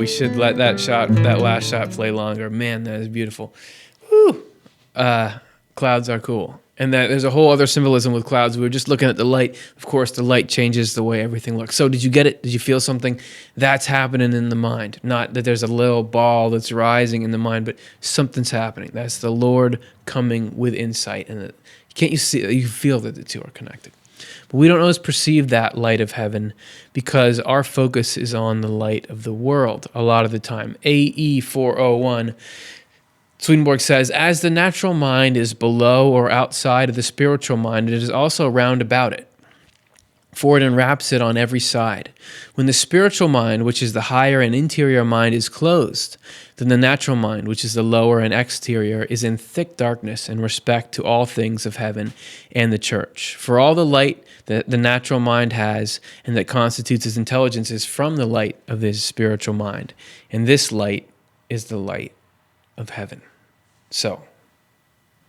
we should let that last shot play longer. Man, that is beautiful. Whew. Clouds are cool. And that there's a whole other symbolism with clouds. We were just looking at the light. Of course, the light changes the way everything looks. So did you get it? Did you feel something? That's happening in the mind. Not that there's a little ball that's rising in the mind, but something's happening. That's the Lord coming with insight. And can't you see? You feel that the two are connected. But we don't always perceive that light of heaven because our focus is on the light of the world a lot of the time. AE 401. Swedenborg says, as the natural mind is below or outside of the spiritual mind, it is also round about it, for it enwraps it on every side. When the spiritual mind, which is the higher and interior mind, is closed, then the natural mind, which is the lower and exterior, is in thick darkness in respect to all things of heaven and the church. For all the light that the natural mind has and that constitutes his intelligence is from the light of his spiritual mind, and this light is the light of heaven. So,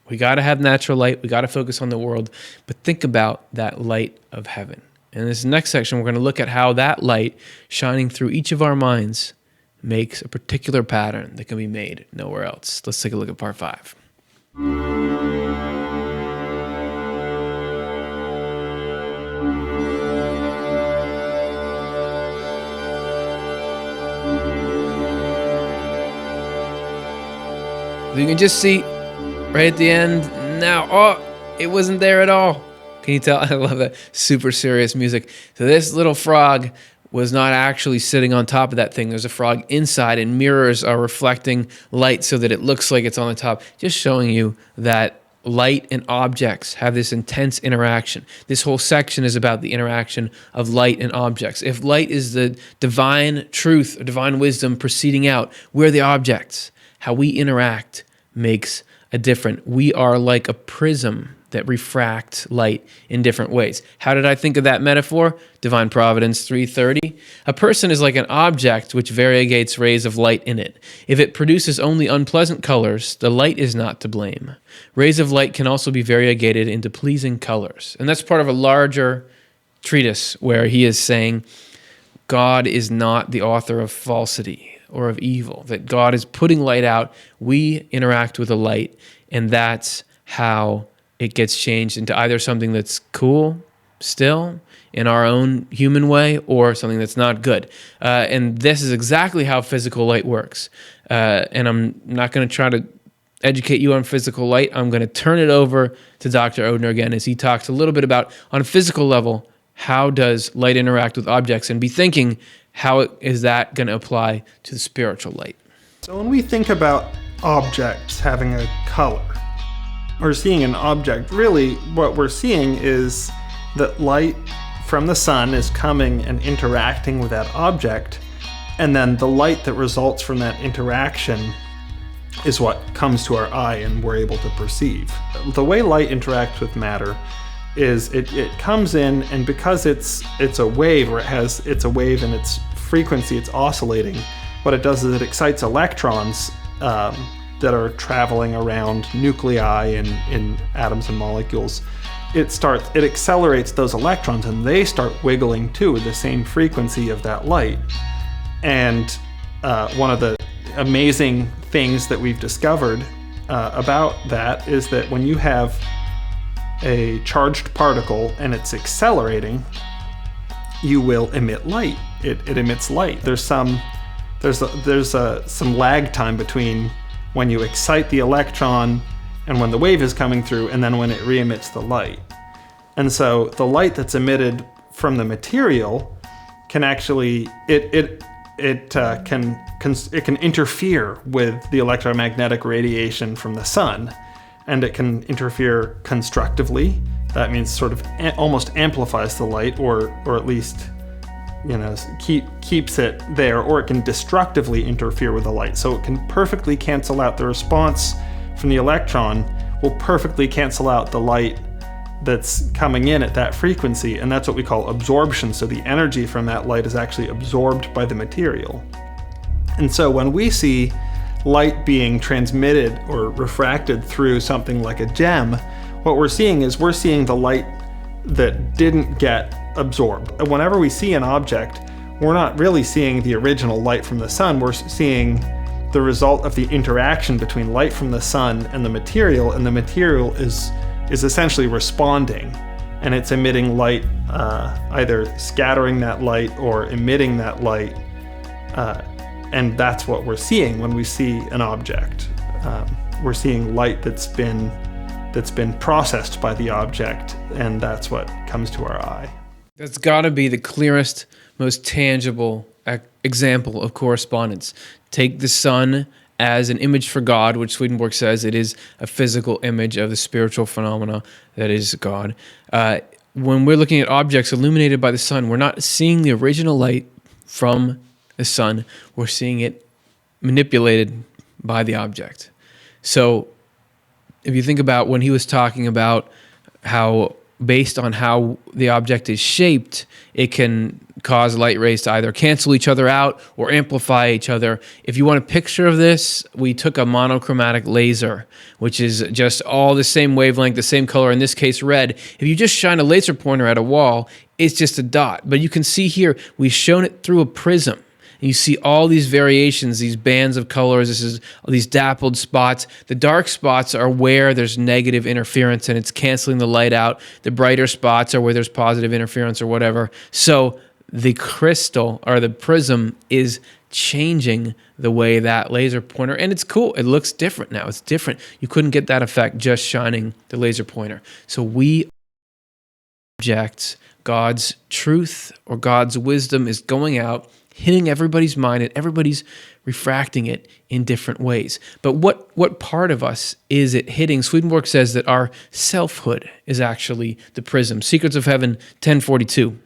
we got to have natural light. We got to focus on the world, but think about that light of heaven. In this next section, we're going to look at how that light shining through each of our minds makes a particular pattern that can be made nowhere else. Let's take a look at part 5. You can just see right at the end now, it wasn't there at all. Can you tell? I love that super serious music. So this little frog was not actually sitting on top of that thing. There's a frog inside, and mirrors are reflecting light so that it looks like it's on the top, just showing you that light and objects have this intense interaction. This whole section is about the interaction of light and objects. If light is the divine truth or divine wisdom proceeding out, we're the objects. How we interact makes a difference. We are like a prism that refracts light in different ways. How did I think of that metaphor? Divine Providence 3:30. A person is like an object which variegates rays of light in it. If it produces only unpleasant colors, the light is not to blame. Rays of light can also be variegated into pleasing colors. And that's part of a larger treatise where he is saying God is not the author of falsity or of evil, that God is putting light out, we interact with the light, and that's how it gets changed into either something that's cool still in our own human way or something that's not good. And this is exactly how physical light works. And I'm not going to try to educate you on physical light. I'm going to turn it over to Dr. Odhner again as he talks a little bit about, on a physical level, how does light interact with objects, and be thinking, how is that going to apply to the spiritual light? So when we think about objects having a color, or seeing an object, really what we're seeing is that light from the sun is coming and interacting with that object, and then the light that results from that interaction is what comes to our eye and we're able to perceive. The way light interacts with matter is it comes in, and because it's a wave, or it's a wave and its frequency, it's oscillating, what it does is it excites electrons that are traveling around nuclei in atoms and molecules. It accelerates those electrons, and they start wiggling too with the same frequency of that light. And one of the amazing things that we've discovered about that is that when you have a charged particle and it's accelerating, you will emit light. It emits light. There's some lag time between when you excite the electron and when the wave is coming through, and then when it re-emits the light. And so the light that's emitted from the material can actually it can interfere with the electromagnetic radiation from the sun, and it can interfere constructively. That means sort of almost amplifies the light, or at least keeps it there, or it can destructively interfere with the light. So it can perfectly cancel out the response from the electron, will perfectly cancel out the light that's coming in at that frequency, and that's what we call absorption. So the energy from that light is actually absorbed by the material. And so when we see light being transmitted or refracted through something like a gem, what we're seeing the light that didn't get absorbed. Whenever we see an object, we're not really seeing the original light from the sun. We're seeing the result of the interaction between light from the sun and the material is essentially responding, and it's emitting light, either scattering that light or emitting that light, and that's what we're seeing when we see an object. We're seeing light that's been processed by the object, and that's what comes to our eye. That's got to be the clearest, most tangible example of correspondence. Take the sun as an image for God, which Swedenborg says it is a physical image of the spiritual phenomena that is God. When we're looking at objects illuminated by the sun, we're not seeing the original light from the sun. We're seeing it manipulated by the object. So if you think about when he was talking about how, based on how the object is shaped, it can cause light rays to either cancel each other out or amplify each other. If you want a picture of this, we took a monochromatic laser, which is just all the same wavelength, the same color, in this case red. If you just shine a laser pointer at a wall, it's just a dot. But you can see here, we've shown it through a prism. And you see all these variations, these bands of colors. This is these dappled spots. The dark spots are where there's negative interference and it's canceling the light out. The brighter spots are where there's positive interference or whatever. So the crystal or the prism is changing the way that laser pointer, and it's cool. It looks different now. It's different. You couldn't get that effect just shining the laser pointer. So we objects, God's truth or God's wisdom is going out, hitting everybody's mind, and everybody's refracting it in different ways. But what part of us is it hitting? Swedenborg says that our selfhood is actually the prism. Secrets of Heaven 1042.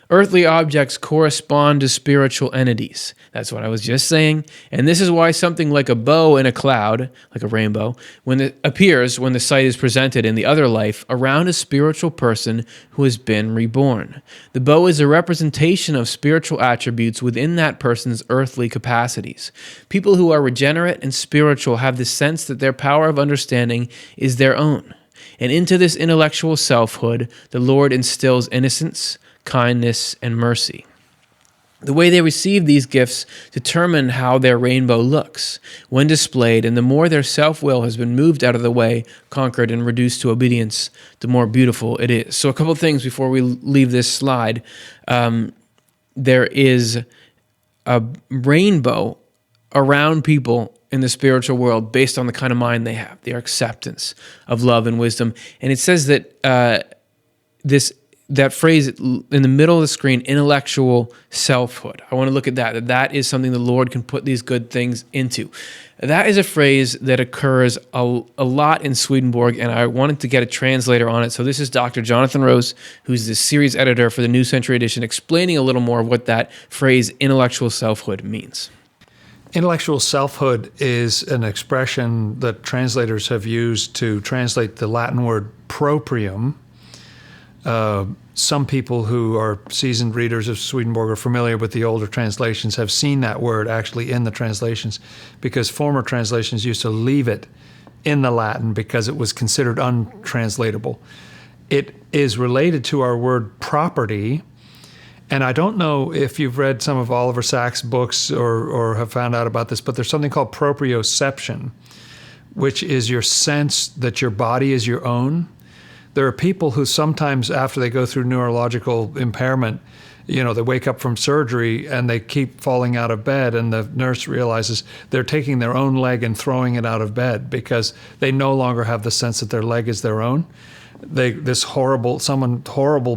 Earthly objects correspond to spiritual entities. That's what I was just saying. And this is why something like a bow in a cloud, like a rainbow, when it appears when the sight is presented in the other life around a spiritual person who has been reborn. The bow is a representation of spiritual attributes within that person's earthly capacities. People who are regenerate and spiritual have the sense that their power of understanding is their own. And into this intellectual selfhood, the Lord instills innocence, kindness, and mercy. The way they receive these gifts determine how their rainbow looks when displayed, and the more their self-will has been moved out of the way, conquered, and reduced to obedience, the more beautiful it is. So a couple of things before we leave this slide. There is a rainbow around people in the spiritual world based on the kind of mind they have, their acceptance of love and wisdom. And it says that that phrase in the middle of the screen, intellectual selfhood. I want to look at that is something the Lord can put these good things into. That is a phrase that occurs a lot in Swedenborg, and I wanted to get a translator on it. So this is Dr. Jonathan Rose, who's the series editor for the New Century Edition, explaining a little more of what that phrase, intellectual selfhood, means. Intellectual selfhood is an expression that translators have used to translate the Latin word proprium. Some people who are seasoned readers of Swedenborg are familiar with the older translations, have seen that word actually in the translations, because former translations used to leave it in the Latin because it was considered untranslatable. It is related to our word property, and I don't know if you've read some of Oliver Sacks' books or have found out about this, but there's something called proprioception, which is your sense that your body is your own. There are people who sometimes, after they go through neurological impairment, they wake up from surgery and they keep falling out of bed, and the nurse realizes they're taking their own leg and throwing it out of bed because they no longer have the sense that their leg is their own. This horrible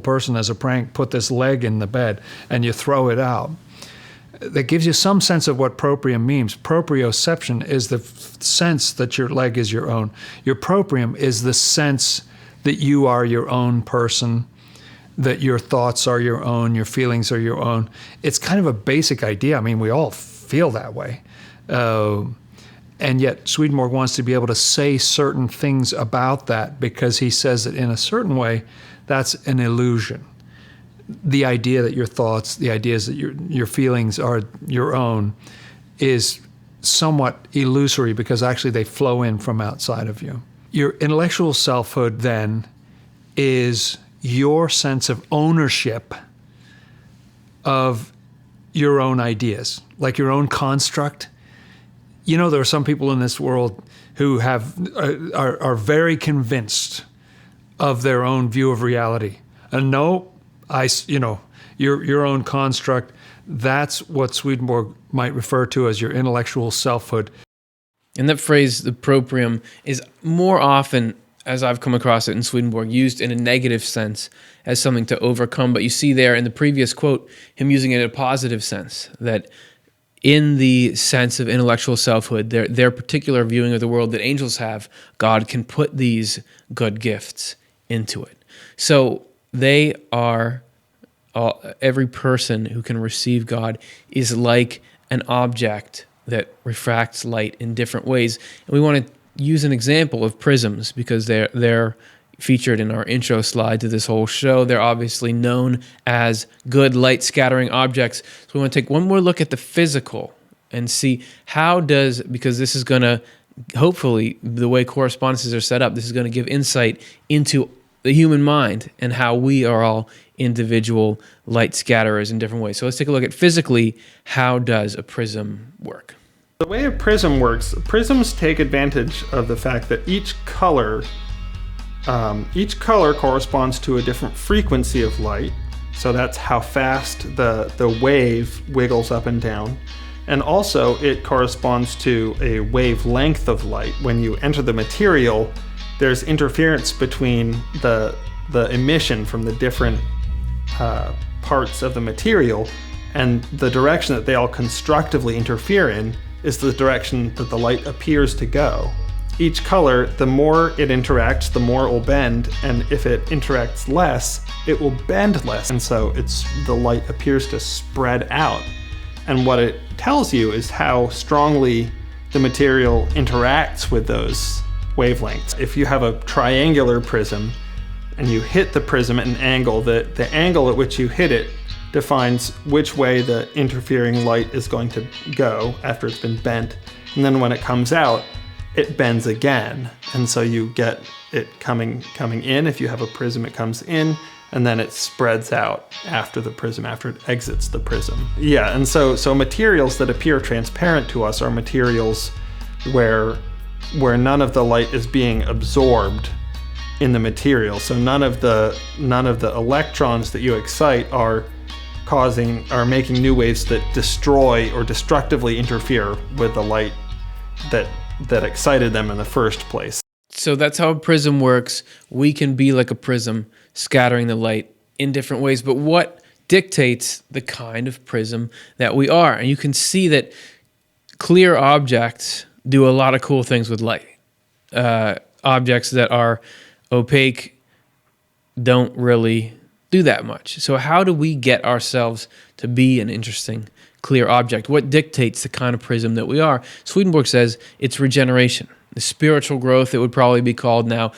person as a prank put this leg in the bed and you throw it out. That gives you some sense of what proprium means. Proprioception is the sense that your leg is your own. Your proprium is the sense that you are your own person, that your thoughts are your own, your feelings are your own. It's kind of a basic idea. I mean, we all feel that way. And yet Swedenborg wants to be able to say certain things about that, because he says that in a certain way, that's an illusion. The idea that your thoughts, the ideas that your feelings are your own is somewhat illusory, because actually they flow in from outside of you. Your intellectual selfhood, then, is your sense of ownership of your own ideas, like your own construct. You know, there are some people in this world who are very convinced of their own view of reality. And no, your own construct, that's what Swedenborg might refer to as your intellectual selfhood. And that phrase, the proprium, is more often, as I've come across it in Swedenborg, used in a negative sense as something to overcome. But you see there in the previous quote, him using it in a positive sense, that in the sense of intellectual selfhood, their particular viewing of the world that angels have, God can put these good gifts into it. So they are, every person who can receive God is like an object that refracts light in different ways. And we want to use an example of prisms because they're featured in our intro slide to this whole show. They're obviously known as good light scattering objects. So we want to take one more look at the physical and see because this is going to, hopefully, the way correspondences are set up, this is going to give insight into the human mind and how we are all individual light scatterers in different ways. So let's take a look at physically, how does a prism work? The way a prism works, prisms take advantage of the fact that each color corresponds to a different frequency of light. So that's how fast the wave wiggles up and down. And also it corresponds to a wavelength of light. When you enter the material, there's interference between the emission from the different parts of the material, and the direction that they all constructively interfere in is the direction that the light appears to go. Each color, the more it interacts, the more it will bend, and if it interacts less, it will bend less, and so the light appears to spread out. And what it tells you is how strongly the material interacts with those wavelengths. If you have a triangular prism and you hit the prism at an angle, the angle at which you hit it defines which way the interfering light is going to go after it's been bent. And then when it comes out, it bends again. And so you get it coming in. If you have a prism, it comes in, and then it spreads out after it exits the prism. Yeah, and so materials that appear transparent to us are materials where none of the light is being absorbed in the material. So none of the electrons that you excite are making new waves that destroy or destructively interfere with the light that excited them in the first place. So that's how a prism works. We can be like a prism, scattering the light in different ways. But what dictates the kind of prism that we are? And you can see that clear objects do a lot of cool things with light. Objects that are opaque don't really do that much. So how do we get ourselves to be an interesting, clear object? What dictates the kind of prism that we are? Swedenborg says it's regeneration, the spiritual growth, it would probably be called now.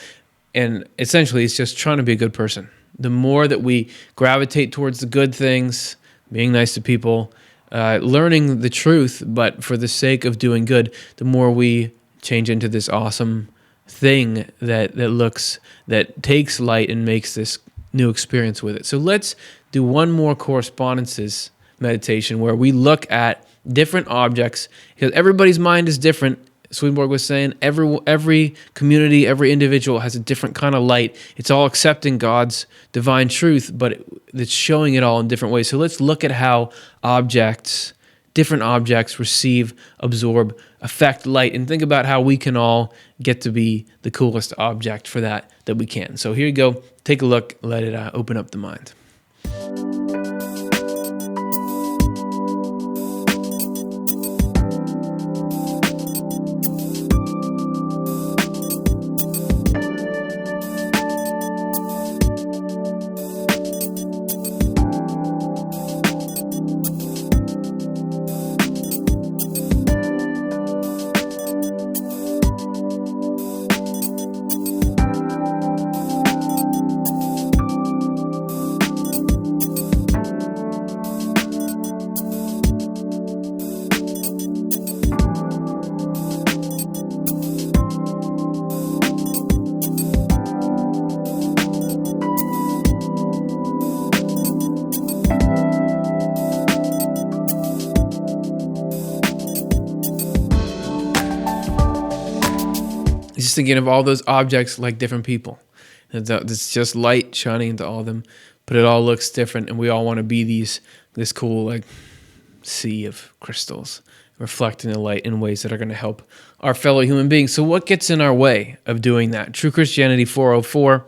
And essentially, it's just trying to be a good person. The more that we gravitate towards the good things, being nice to people, learning the truth, but for the sake of doing good, the more we change into this awesome thing that takes light and makes this new experience with it. So let's do one more correspondences meditation where we look at different objects, because everybody's mind is different. Swedenborg was saying every community, every individual has a different kind of light. It's all accepting God's divine truth, but it's showing it all in different ways. So let's look at how different objects receive, absorb, affect light, and think about how we can all get to be the coolest object for that we can. So here you go. Take a look. Let it open up the mind. He's just thinking of all those objects like different people. It's just light shining into all of them, but it all looks different, and we all want to be this cool like sea of crystals reflecting the light in ways that are going to help our fellow human beings. So what gets in our way of doing that? True Christianity 404.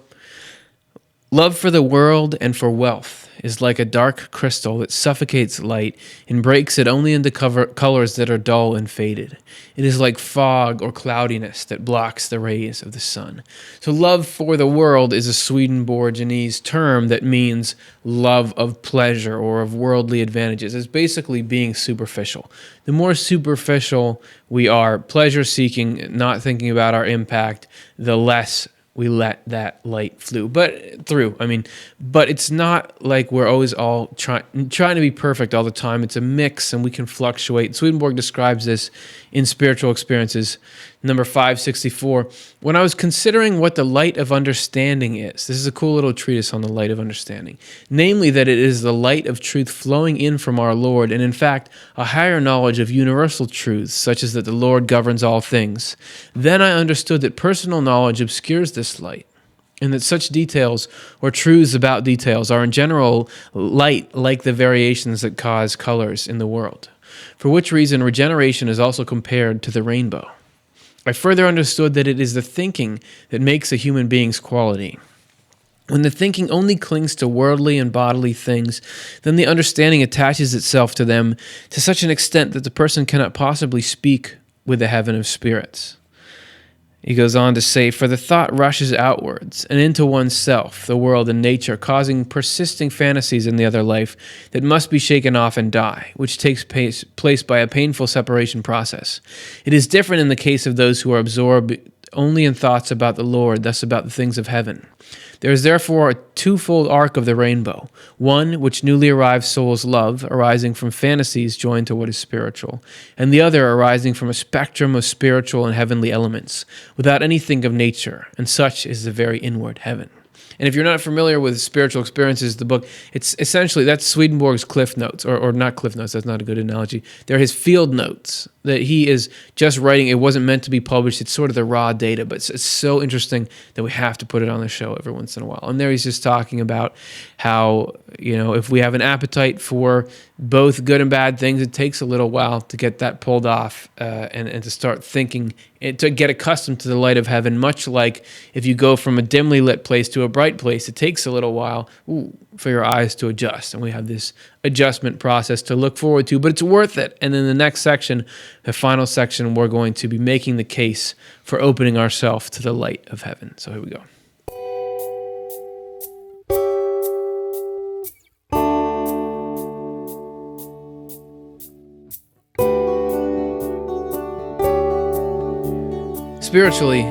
Love for the world and for wealth is like a dark crystal that suffocates light and breaks it only into colors that are dull and faded. It is like fog or cloudiness that blocks the rays of the sun. So love for the world is a Swedenborgianese term that means love of pleasure or of worldly advantages. It's basically being superficial. The more superficial we are, pleasure-seeking, not thinking about our impact, the less we let that light through. But it's not like we're always all trying to be perfect all the time. It's a mix, and we can fluctuate. Swedenborg describes this in Spiritual Experiences, number 564. When I was considering what the light of understanding is, this is a cool little treatise on the light of understanding, namely that it is the light of truth flowing in from our Lord, and in fact, a higher knowledge of universal truths, such as that the Lord governs all things. Then I understood that personal knowledge obscures this light, and that such details or truths about details are in general light like the variations that cause colors in the world, for which reason regeneration is also compared to the rainbow. I further understood that it is the thinking that makes a human being's quality. When the thinking only clings to worldly and bodily things, then the understanding attaches itself to them to such an extent that the person cannot possibly speak with the heaven of spirits. He goes on to say, for the thought rushes outwards and into oneself, the world and nature, causing persisting fantasies in the other life that must be shaken off and die, which takes place by a painful separation process. It is different in the case of those who are absorbed only in thoughts about the Lord, thus about the things of heaven. There is therefore a twofold arc of the rainbow, one which newly arrived souls love, arising from fantasies joined to what is spiritual, and the other arising from a spectrum of spiritual and heavenly elements, without anything of nature, and such is the very inward heaven. And if you're not familiar with Spiritual Experiences, the book, it's essentially, that's Swedenborg's cliff notes, or not cliff notes, that's not a good analogy. They're his field notes that he is just writing. It wasn't meant to be published. It's sort of the raw data, but it's so interesting that we have to put it on the show every once in a while. And there he's just talking about how, if we have an appetite for both good and bad things, it takes a little while to get that pulled off and to start thinking, to get accustomed to the light of heaven, much like if you go from a dimly lit place to a bright place, it takes a little while for your eyes to adjust. And we have this adjustment process to look forward to, but it's worth it. And then the next section, the final section, we're going to be making the case for opening ourselves to the light of heaven. So here we go. Spiritually,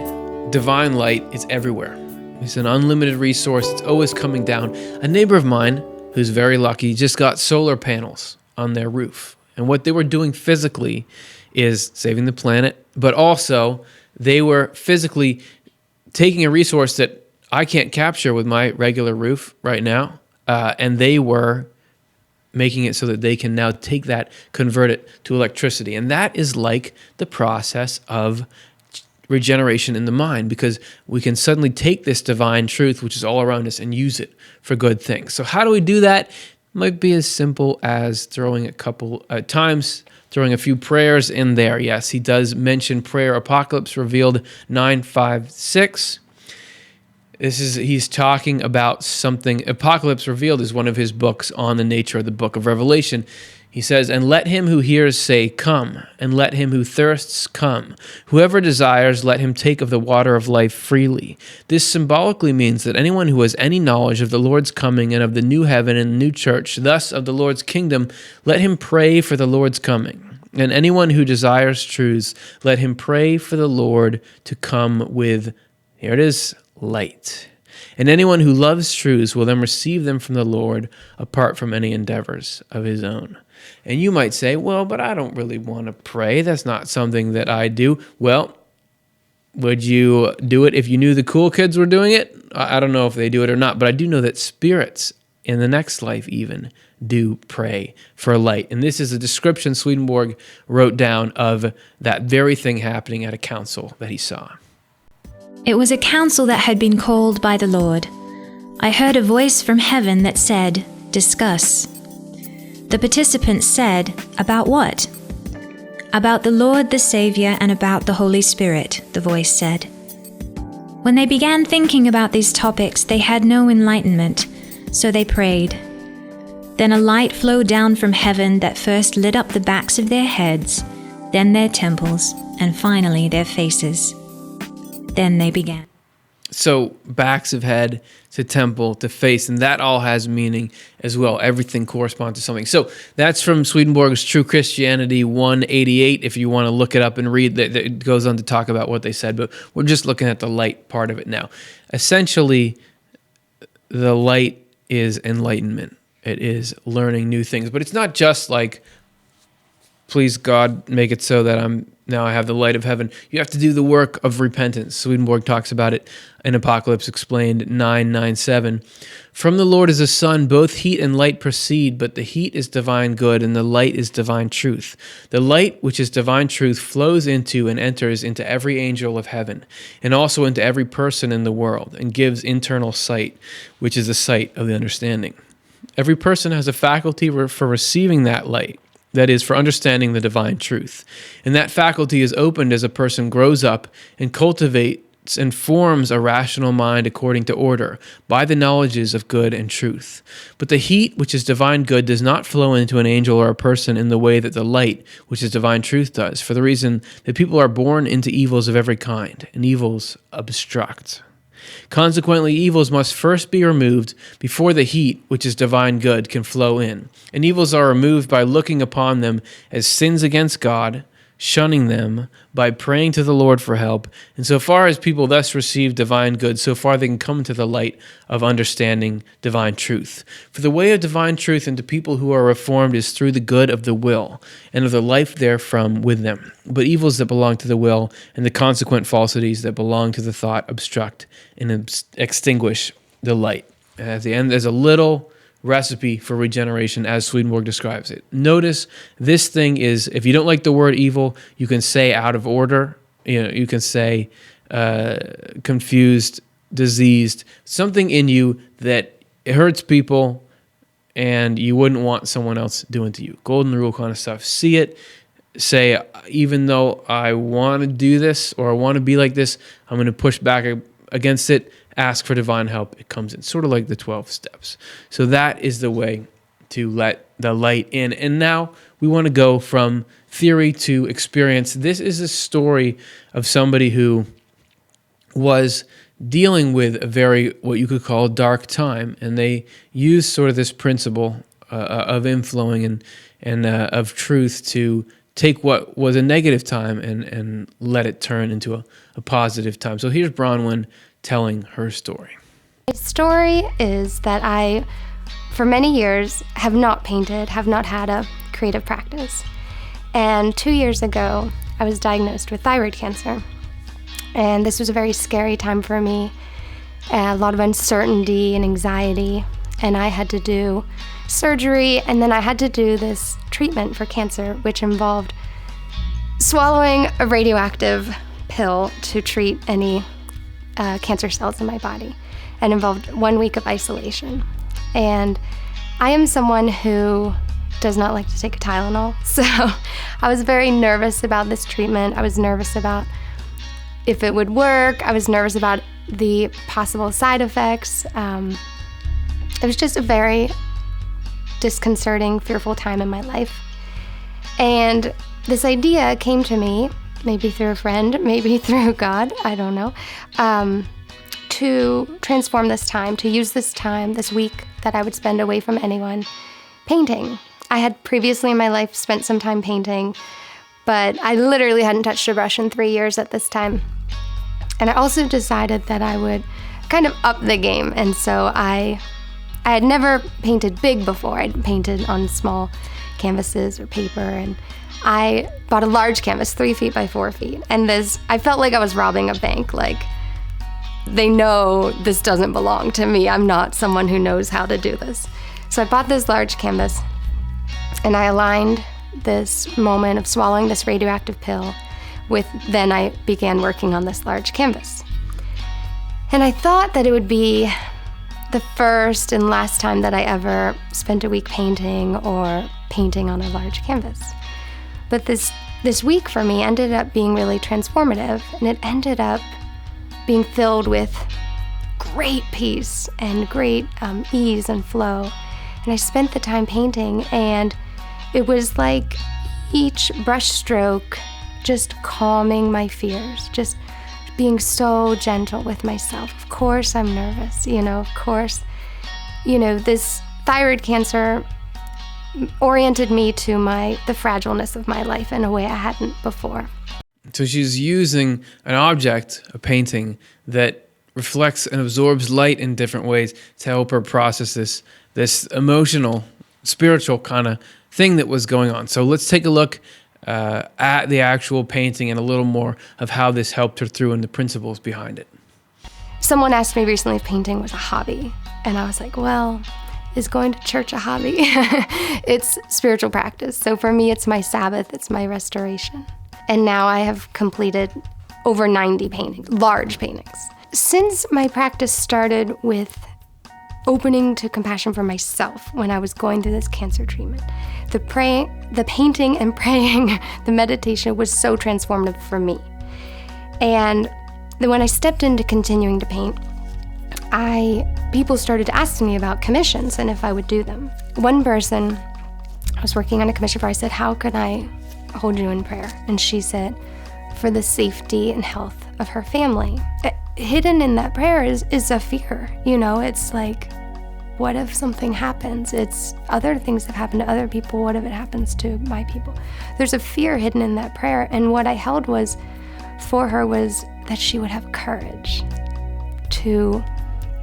divine light is everywhere. It's an unlimited resource. It's always coming down. A neighbor of mine, who's very lucky, just got solar panels on their roof. And what they were doing physically is saving the planet, but also they were physically taking a resource that I can't capture with my regular roof right now, and they were making it so that they can now take that, convert it to electricity. And that is like the process of regeneration in the mind, because we can suddenly take this divine truth, which is all around us, and use it for good things. So how do we do that? It might be as simple as throwing a few prayers in there. Yes, he does mention prayer. Apocalypse Revealed 9:5-6. He's talking about something. Apocalypse Revealed is one of his books on the nature of the book of Revelation. He says, and let him who hears say, come, and let him who thirsts come. Whoever desires, let him take of the water of life freely. This symbolically means that anyone who has any knowledge of the Lord's coming and of the new heaven and the new church, thus of the Lord's kingdom, let him pray for the Lord's coming. And anyone who desires truths, let him pray for the Lord to come with, here it is, light. And anyone who loves truths will then receive them from the Lord apart from any endeavors of his own. And you might say, well, but I don't really want to pray. That's not something that I do. Well, would you do it if you knew the cool kids were doing it? I don't know if they do it or not, but I do know that spirits in the next life even do pray for light. And this is a description Swedenborg wrote down of that very thing happening at a council that he saw. It was a council that had been called by the Lord. I heard a voice from heaven that said, "Discuss." The participants said, "About what?" "About the Lord the Savior and about the Holy Spirit," the voice said. When they began thinking about these topics, they had no enlightenment, so they prayed. Then a light flowed down from heaven that first lit up the backs of their heads, then their temples, and finally their faces. Then they began. So backs of head to temple to face, and that all has meaning as well. Everything corresponds to something. So that's from Swedenborg's True Christianity 188. If you want to look it up and read, that it goes on to talk about what they said, but we're just looking at the light part of it now. Essentially, the light is enlightenment. It is learning new things, but it's not just like, please God, make it so that now I have the light of heaven. You have to do the work of repentance. Swedenborg talks about it in Apocalypse Explained 9:9-7. From the Lord is a sun, both heat and light proceed, but the heat is divine good and the light is divine truth. The light, which is divine truth, flows into and enters into every angel of heaven and also into every person in the world and gives internal sight, which is the sight of the understanding. Every person has a faculty for receiving that light. That is, for understanding the divine truth. And that faculty is opened as a person grows up and cultivates and forms a rational mind according to order, by the knowledges of good and truth. But the heat, which is divine good, does not flow into an angel or a person in the way that the light, which is divine truth, does, for the reason that people are born into evils of every kind, and evils obstruct. Consequently, evils must first be removed before the heat, which is divine good, can flow in. And evils are removed by looking upon them as sins against God, shunning them, by praying to the Lord for help. And so far as people thus receive divine good, so far they can come to the light of understanding divine truth. For the way of divine truth into people who are reformed is through the good of the will, and of the life therefrom with them. But evils that belong to the will, and the consequent falsities that belong to the thought, obstruct and extinguish the light. And at the end, there's a little recipe for regeneration as Swedenborg describes it. Notice this thing is, if you don't like the word evil, you can say out of order, you can say confused, diseased, something in you that hurts people and you wouldn't want someone else doing to you. Golden rule kind of stuff. See it, say, even though I want to do this or I want to be like this, I'm going to push back against it. Ask for divine help. It comes in, sort of like the 12 steps. So that is the way to let the light in. And now we want to go from theory to experience. This is a story of somebody who was dealing with a very, what you could call, dark time. And they used sort of this principle of inflowing and of truth to take what was a negative time and let it turn into a positive time. So here's Bronwyn telling her story. My story is that I, for many years, have not painted, have not had a creative practice. And 2 years ago, I was diagnosed with thyroid cancer. And this was a very scary time for me, a lot of uncertainty and anxiety. And I had to do surgery, and then I had to do this treatment for cancer, which involved swallowing a radioactive pill to treat any cancer cells in my body, and involved 1 week of isolation. And I am someone who does not like to take a Tylenol, so I was very nervous about this treatment. I was nervous about if it would work. I was nervous about the possible side effects. It was just a very disconcerting, fearful time in my life. And this idea came to me, maybe through a friend, maybe through God, I don't know, to transform this time, to use this time, this week that I would spend away from anyone, painting. I had previously in my life spent some time painting, but I literally hadn't touched a brush in 3 years at this time. And I also decided that I would kind of up the game, and so I had never painted big before. I'd painted on small canvases or paper, and I bought a large canvas, 3 feet by 4 feet. And I felt like I was robbing a bank. Like, they know this doesn't belong to me. I'm not someone who knows how to do this. So I bought this large canvas, and I aligned this moment of swallowing this radioactive pill with, then I began working on this large canvas. And I thought that it would be the first and last time that I ever spent a week painting or painting on a large canvas. But this week for me ended up being really transformative, and it ended up being filled with great peace and great ease and flow. And I spent the time painting, and it was like each brush stroke just calming my fears, just being so gentle with myself. Of course I'm nervous, of course, this thyroid cancer oriented me to the fragileness of my life in a way I hadn't before. So she's using an object, a painting, that reflects and absorbs light in different ways to help her process this emotional, spiritual kind of thing that was going on. So let's take a look at the actual painting and a little more of how this helped her through and the principles behind it. Someone asked me recently if painting was a hobby, and I was like, well, is going to church a hobby? It's spiritual practice. So for me, it's my Sabbath, it's my restoration. And now I have completed over 90 paintings, large paintings. Since my practice started with opening to compassion for myself when I was going through this cancer treatment, the painting and praying, the meditation was so transformative for me. And then when I stepped into continuing to paint, people started to ask me about commissions and if I would do them. One person I was working on a commission for, I said, how can I hold you in prayer? And she said, for the safety and health of her family. Hidden in that prayer is a fear, it's like, what if something happens? It's other things have happened to other people. What if it happens to my people? There's a fear hidden in that prayer. And what I held for her was that she would have courage to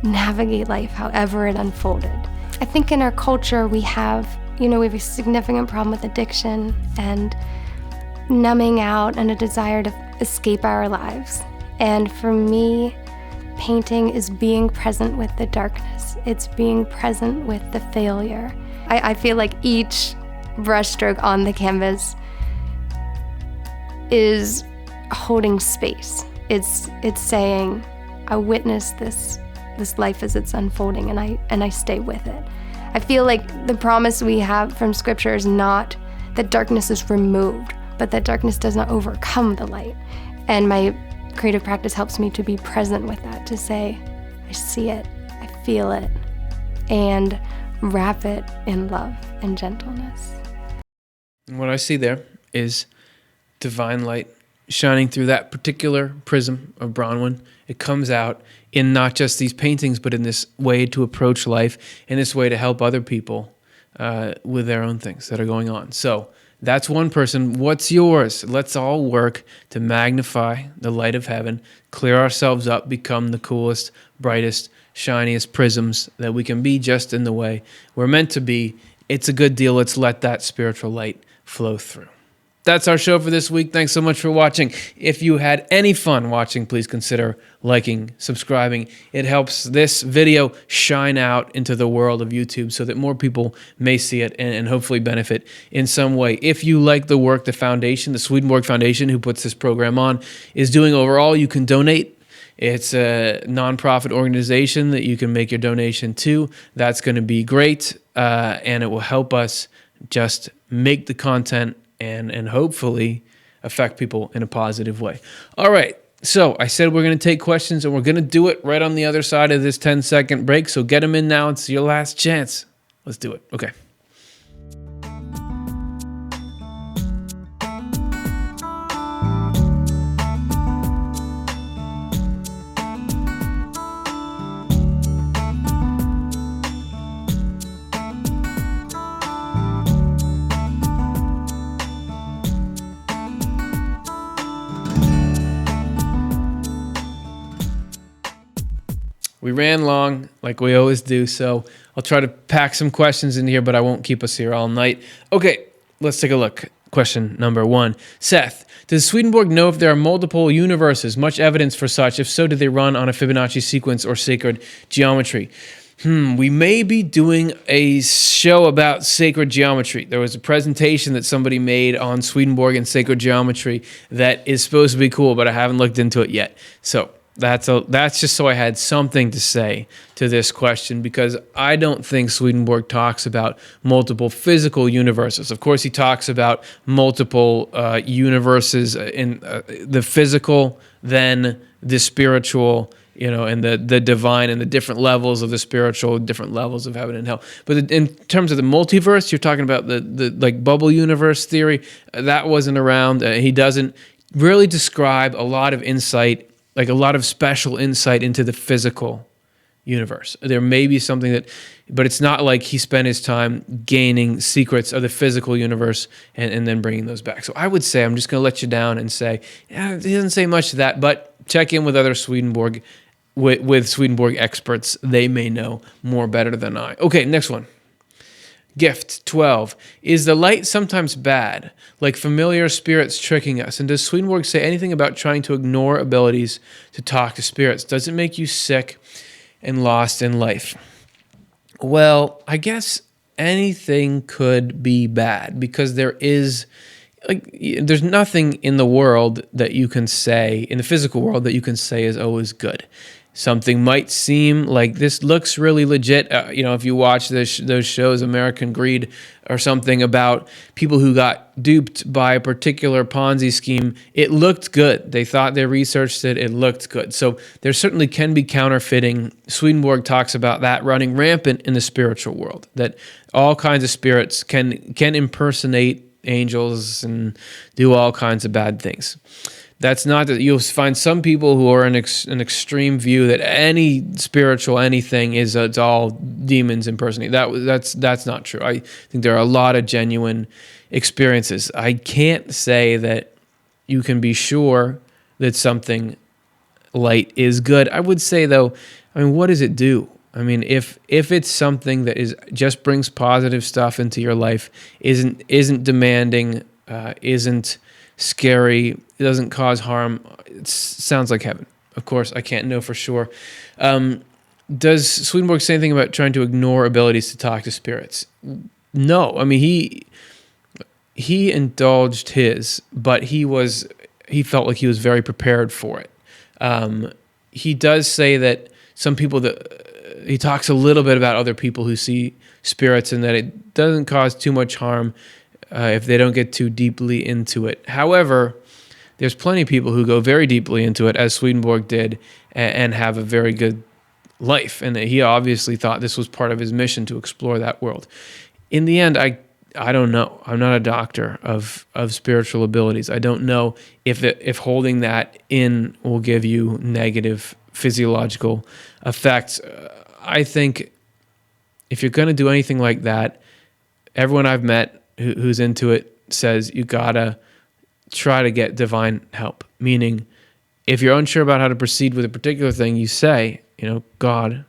navigate life however it unfolded. I think in our culture we have a significant problem with addiction and numbing out and a desire to escape our lives. And for me, painting is being present with the darkness. It's being present with the failure. I feel like each brushstroke on the canvas is holding space. It's saying, I witness this life as it's unfolding, and I stay with it. I feel like the promise we have from Scripture is not that darkness is removed, but that darkness does not overcome the light. And my creative practice helps me to be present with that, to say, I see it, I feel it, and wrap it in love and gentleness. What I see there is divine light shining through that particular prism of Bronwyn. It comes out in not just these paintings, but in this way to approach life, in this way to help other people with their own things that are going on. So that's one person. What's yours? Let's all work to magnify the light of heaven, clear ourselves up, become the coolest, brightest, shiniest prisms that we can be, just in the way we're meant to be. It's a good deal. Let's let that spiritual light flow through. That's our show for this week. Thanks so much for watching. If you had any fun watching, please consider liking, subscribing. It helps this video shine out into the world of YouTube so that more people may see it and hopefully benefit in some way. If you like the work the foundation, the Swedenborg Foundation, who puts this program on, is doing overall, you can donate. It's a nonprofit organization that you can make your donation to. That's going to be great, and it will help us just make the content and hopefully affect people in a positive way. All right, so I said we're going to take questions, and we're going to do it right on the other side of this 10-second break, so get them in now. It's your last chance. Let's do it. Okay. We ran long, like we always do, so I'll try to pack some questions in here, but I won't keep us here all night. Okay, let's take a look. Question number 1. Seth, does Swedenborg know if there are multiple universes? Much evidence for such. If so, do they run on a Fibonacci sequence or sacred geometry? We may be doing a show about sacred geometry. There was a presentation that somebody made on Swedenborg and sacred geometry that is supposed to be cool, but I haven't looked into it yet. So That's just so I had something to say to this question, because I don't think Swedenborg talks about multiple physical universes. Of course, he talks about multiple universes in the physical, then the spiritual, and the divine, and the different levels of the spiritual, different levels of heaven and hell. But in terms of the multiverse, you're talking about the like bubble universe theory. That wasn't around. He doesn't really describe a lot of insight, like a lot of special insight into the physical universe. There may be something but it's not like he spent his time gaining secrets of the physical universe and then bringing those back. So I would say, I'm just going to let you down and say, yeah, he doesn't say much to that, but check in with other Swedenborg, with Swedenborg experts. They may know more better than I. Okay, next one. Gift 12. Is the light sometimes bad, like familiar spirits tricking us? And does Swedenborg say anything about trying to ignore abilities to talk to spirits? Does it make you sick and lost in life? Well, I guess anything could be bad, because there's nothing in the world that you can say, in the physical world, that you can say is always good. Something might seem like this looks really legit. If you watch those shows, American Greed or something, about people who got duped by a particular Ponzi scheme, it looked good. They thought they researched it. It looked good. So there certainly can be counterfeiting. Swedenborg talks about that running rampant in the spiritual world, that all kinds of spirits can impersonate angels and do all kinds of bad things. That's not that you'll find some people who are in an extreme view that any spiritual anything is it's all demons impersonating. That's not true. I think there are a lot of genuine experiences. I can't say that you can be sure that something light is good. I would say though, what does it do? If it's something that just brings positive stuff into your life, isn't demanding, isn't scary, it doesn't cause harm, it sounds like heaven. Of course, I can't know for sure. Does Swedenborg say anything about trying to ignore abilities to talk to spirits? No. He indulged his, but he felt like he was very prepared for it. He does say that some people he talks a little bit about other people who see spirits, and that it doesn't cause too much harm if they don't get too deeply into it. However, there's plenty of people who go very deeply into it, as Swedenborg did, and have a very good life. And he obviously thought this was part of his mission to explore that world. In the end, I don't know. I'm not a doctor of spiritual abilities. I don't know if holding that in will give you negative physiological effects. I think if you're going to do anything like that, everyone I've met who's into it says you gotta try to get divine help. Meaning, if you're unsure about how to proceed with a particular thing, you say, God,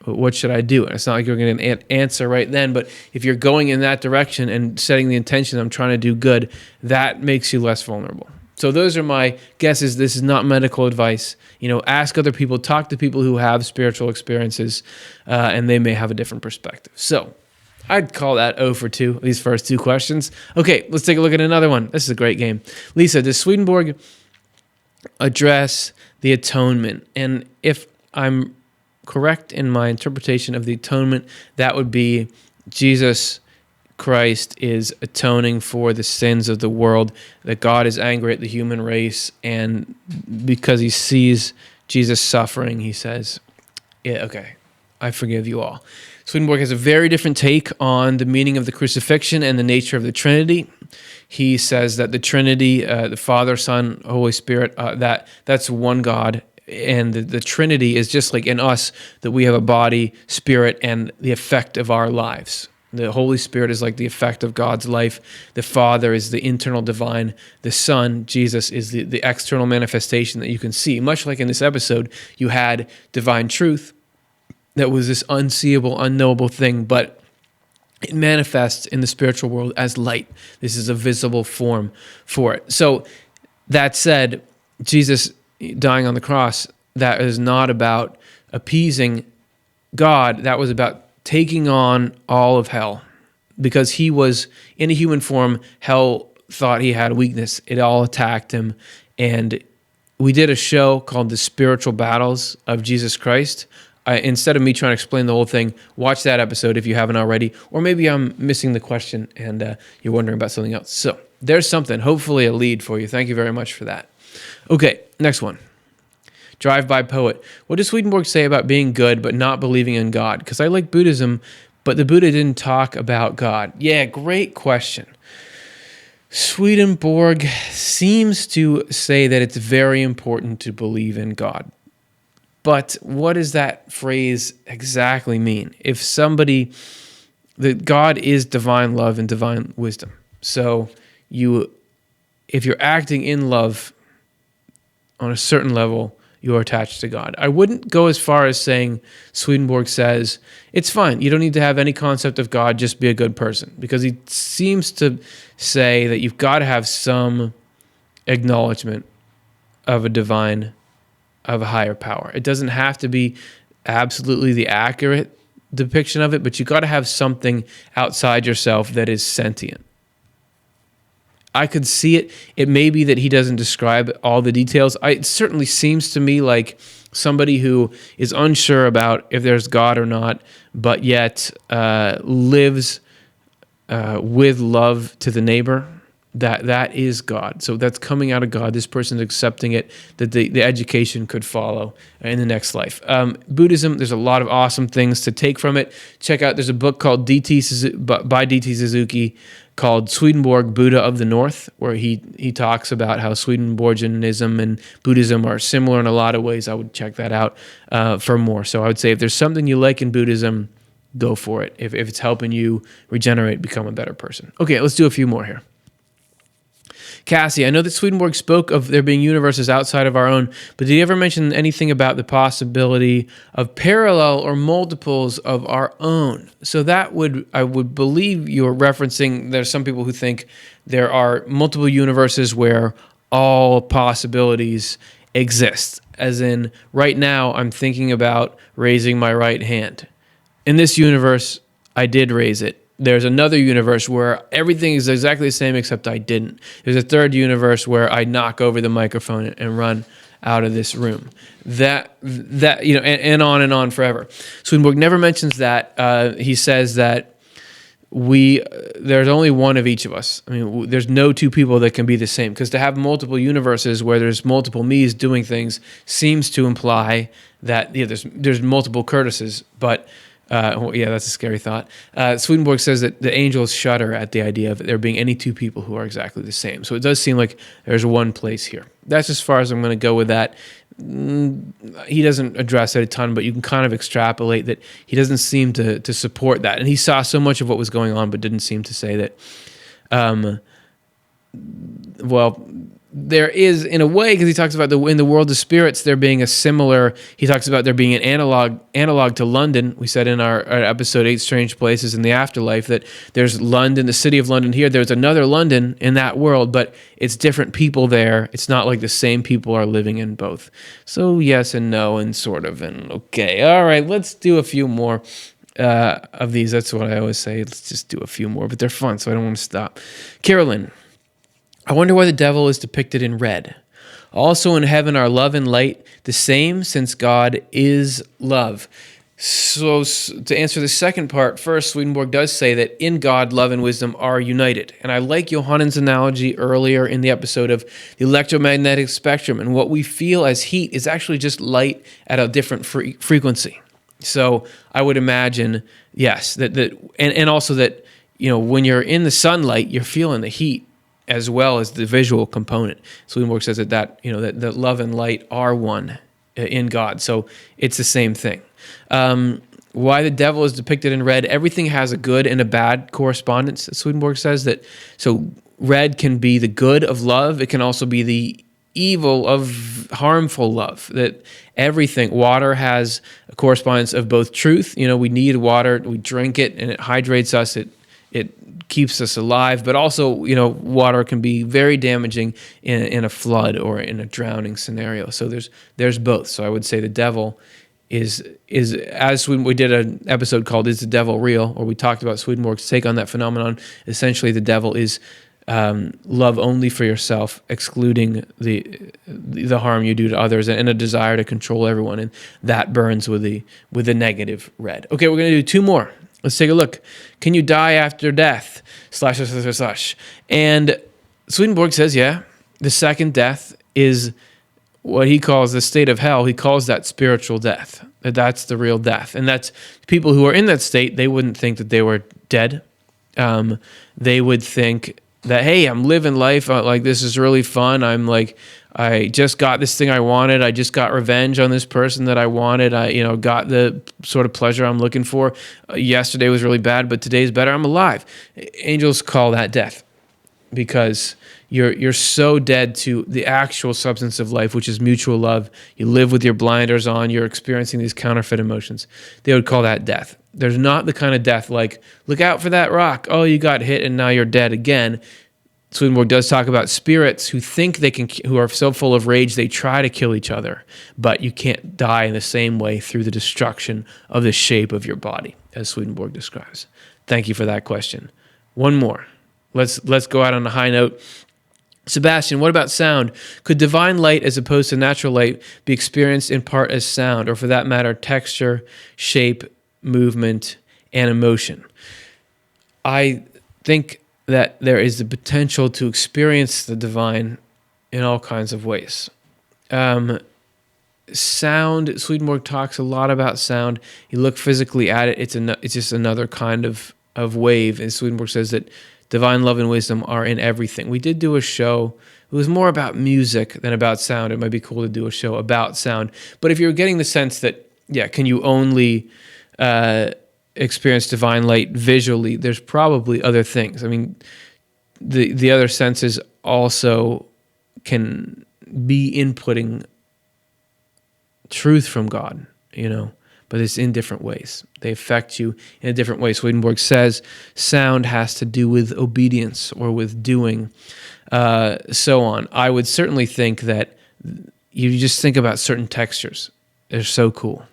what should I do? And it's not like you're going to answer right then, but if you're going in that direction and setting the intention, I'm trying to do good, that makes you less vulnerable. So those are my guesses. This is not medical advice. Ask other people, talk to people who have spiritual experiences, and they may have a different perspective. So I'd call that 0 for 2, these first two questions. Okay, let's take a look at another one. This is a great game. Lisa, does Swedenborg address the atonement? And if I'm correct in my interpretation of the atonement, that would be Jesus Christ is atoning for the sins of the world, that God is angry at the human race, and because he sees Jesus suffering, he says, yeah, okay, I forgive you all. Swedenborg has a very different take on the meaning of the crucifixion and the nature of the Trinity. He says that the Trinity, the Father, Son, Holy Spirit, that's one God, and the Trinity is just like in us, that we have a body, spirit, and the effect of our lives. The Holy Spirit is like the effect of God's life. The Father is the internal divine. The Son, Jesus, is the external manifestation that you can see. Much like in this episode, you had divine truth that was this unseeable, unknowable thing, but it manifests in the spiritual world as light. This is a visible form for it. So that said, Jesus dying on the cross, that is not about appeasing God. That was about taking on all of hell. Because he was in a human form, hell thought he had weakness. It all attacked him, and we did a show called The Spiritual Battles of Jesus Christ. Instead of me trying to explain the whole thing, watch that episode if you haven't already, or maybe I'm missing the question and you're wondering about something else. So there's something, hopefully a lead for you. Thank you very much for that. Okay, next one. Drive-by poet. What does Swedenborg say about being good but not believing in God? Because I like Buddhism, but the Buddha didn't talk about God. Yeah, great question. Swedenborg seems to say that it's very important to believe in God. But what does that phrase exactly mean? If that God is divine love and divine wisdom. So if you're acting in love on a certain level, you are attached to God. I wouldn't go as far as saying Swedenborg says, it's fine, you don't need to have any concept of God, just be a good person. Because he seems to say that you've got to have some acknowledgement of a higher power. It doesn't have to be absolutely the accurate depiction of it, but you got to have something outside yourself that is sentient. I could see it. It may be that he doesn't describe all the details. It certainly seems to me like somebody who is unsure about if there's God or not, but yet lives with love to the neighbor. That is God. So that's coming out of God. This person's accepting it, that the education could follow in the next life. Buddhism, there's a lot of awesome things to take from it. Check out, there's a book called by D.T. Suzuki called Swedenborg, Buddha of the North, where he talks about how Swedenborgianism and Buddhism are similar in a lot of ways. I would check that out for more. So I would say if there's something you like in Buddhism, go for it. If it's helping you regenerate, become a better person. Okay, let's do a few more here. Cassie, I know that Swedenborg spoke of there being universes outside of our own, but did he ever mention anything about the possibility of parallel or multiples of our own? So I would believe you're referencing, there's some people who think there are multiple universes where all possibilities exist. As in, right now, I'm thinking about raising my right hand. In this universe, I did raise it. There's another universe where everything is exactly the same except I didn't. There's a third universe where I knock over the microphone and run out of this room. That and on forever. Swedenborg never mentions that. He says that there's only one of each of us. I mean, there's no two people that can be the same, because to have multiple universes where there's multiple me's doing things seems to imply that there's multiple Curtises, but that's a scary thought. Swedenborg says that the angels shudder at the idea of there being any two people who are exactly the same. So it does seem like there's one place here. That's as far as I'm going to go with that. He doesn't address it a ton, but you can kind of extrapolate that he doesn't seem to support that. And he saw so much of what was going on, but didn't seem to say that, there is, in a way, because he talks about in the world of spirits, there being he talks about there being an analog to London. We said in our episode 8 Strange Places in the Afterlife that there's London, the city of London here. There's another London in that world, but it's different people there. It's not like the same people are living in both. So yes and no and sort of and okay. All right, let's do a few more of these. That's what I always say. Let's just do a few more, but they're fun, so I don't want to stop. Carolyn, I wonder why the devil is depicted in red. Also in heaven are love and light, the same, since God is love. So to answer the second part, first, Swedenborg does say that in God, love and wisdom are united. And I like Johannen's analogy earlier in the episode of the electromagnetic spectrum. And what we feel as heat is actually just light at a different frequency. So I would imagine, yes, and also that, when you're in the sunlight, you're feeling the heat as well as the visual component. Swedenborg says that love and light are one in God. So it's the same thing. Why the devil is depicted in red, everything has a good and a bad correspondence. Swedenborg says that, so red can be the good of love. It can also be the evil of harmful love. That everything, water has a correspondence of both truth. We need water, we drink it and it hydrates us. It keeps us alive, but also, water can be very damaging in a flood or in a drowning scenario. So there's both. So I would say the devil is as we did an episode called "Is the Devil Real?" or we talked about Swedenborg's take on that phenomenon. Essentially, the devil is love only for yourself, excluding the harm you do to others, and a desire to control everyone, and that burns with the negative red. Okay, we're going to do two more. Let's take a look. Can you die after death? / And Swedenborg says, yeah, the second death is what he calls the state of hell. He calls that spiritual death. That's the real death. And that's people who are in that state, they wouldn't think that they were dead. They would think that, hey, I'm living life, like this is really fun. I just got this thing I wanted. I just got revenge on this person that I wanted. I got the sort of pleasure I'm looking for. Yesterday was really bad, but today's better. I'm alive. Angels call that death, because you're so dead to the actual substance of life, which is mutual love. You live with your blinders on. You're experiencing these counterfeit emotions. They would call that death. There's not the kind of death like, look out for that rock. Oh, you got hit and now you're dead again. Swedenborg does talk about spirits who think who are so full of rage, they try to kill each other, but you can't die in the same way through the destruction of the shape of your body, as Swedenborg describes. Thank you for that question. One more. Let's go out on a high note. Sebastian, what about sound? Could divine light as opposed to natural light be experienced in part as sound, or for that matter, texture, shape, movement, and emotion? I think that there is the potential to experience the divine in all kinds of ways. Sound, Swedenborg talks a lot about sound. You look physically at it, it's just another kind of wave. And Swedenborg says that divine love and wisdom are in everything. We did do a show. It was more about music than about sound. It might be cool to do a show about sound. But if you're getting the sense that, can you only experience divine light visually, there's probably other things. I mean, the other senses also can be inputting truth from God, but it's in different ways. They affect you in a different way. Swedenborg says sound has to do with obedience or with doing, so on. I would certainly think that you just think about certain textures. They're so cool.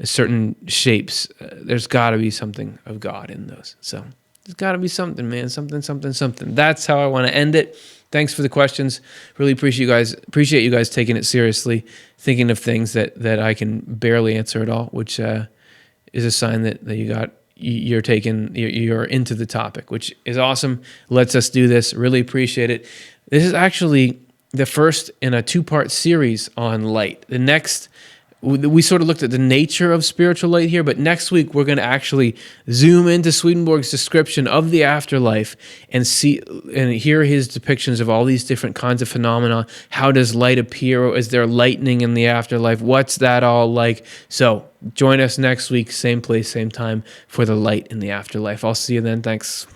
Certain shapes. There's got to be something of God in those. So there's got to be something, man. Something. That's how I want to end it. Thanks for the questions. Really appreciate you guys taking it seriously, thinking of things that I can barely answer at all, which is a sign that you're into the topic, which is awesome. Lets us do this. Really appreciate it. This is actually the first in a 2-part series on light. The next, we sort of looked at the nature of spiritual light here, but next week we're going to actually zoom into Swedenborg's description of the afterlife and see and hear his depictions of all these different kinds of phenomena. How does light appear? Is there lightning in the afterlife? What's that all like? So join us next week, same place, same time, for the light in the afterlife. I'll see you then. Thanks.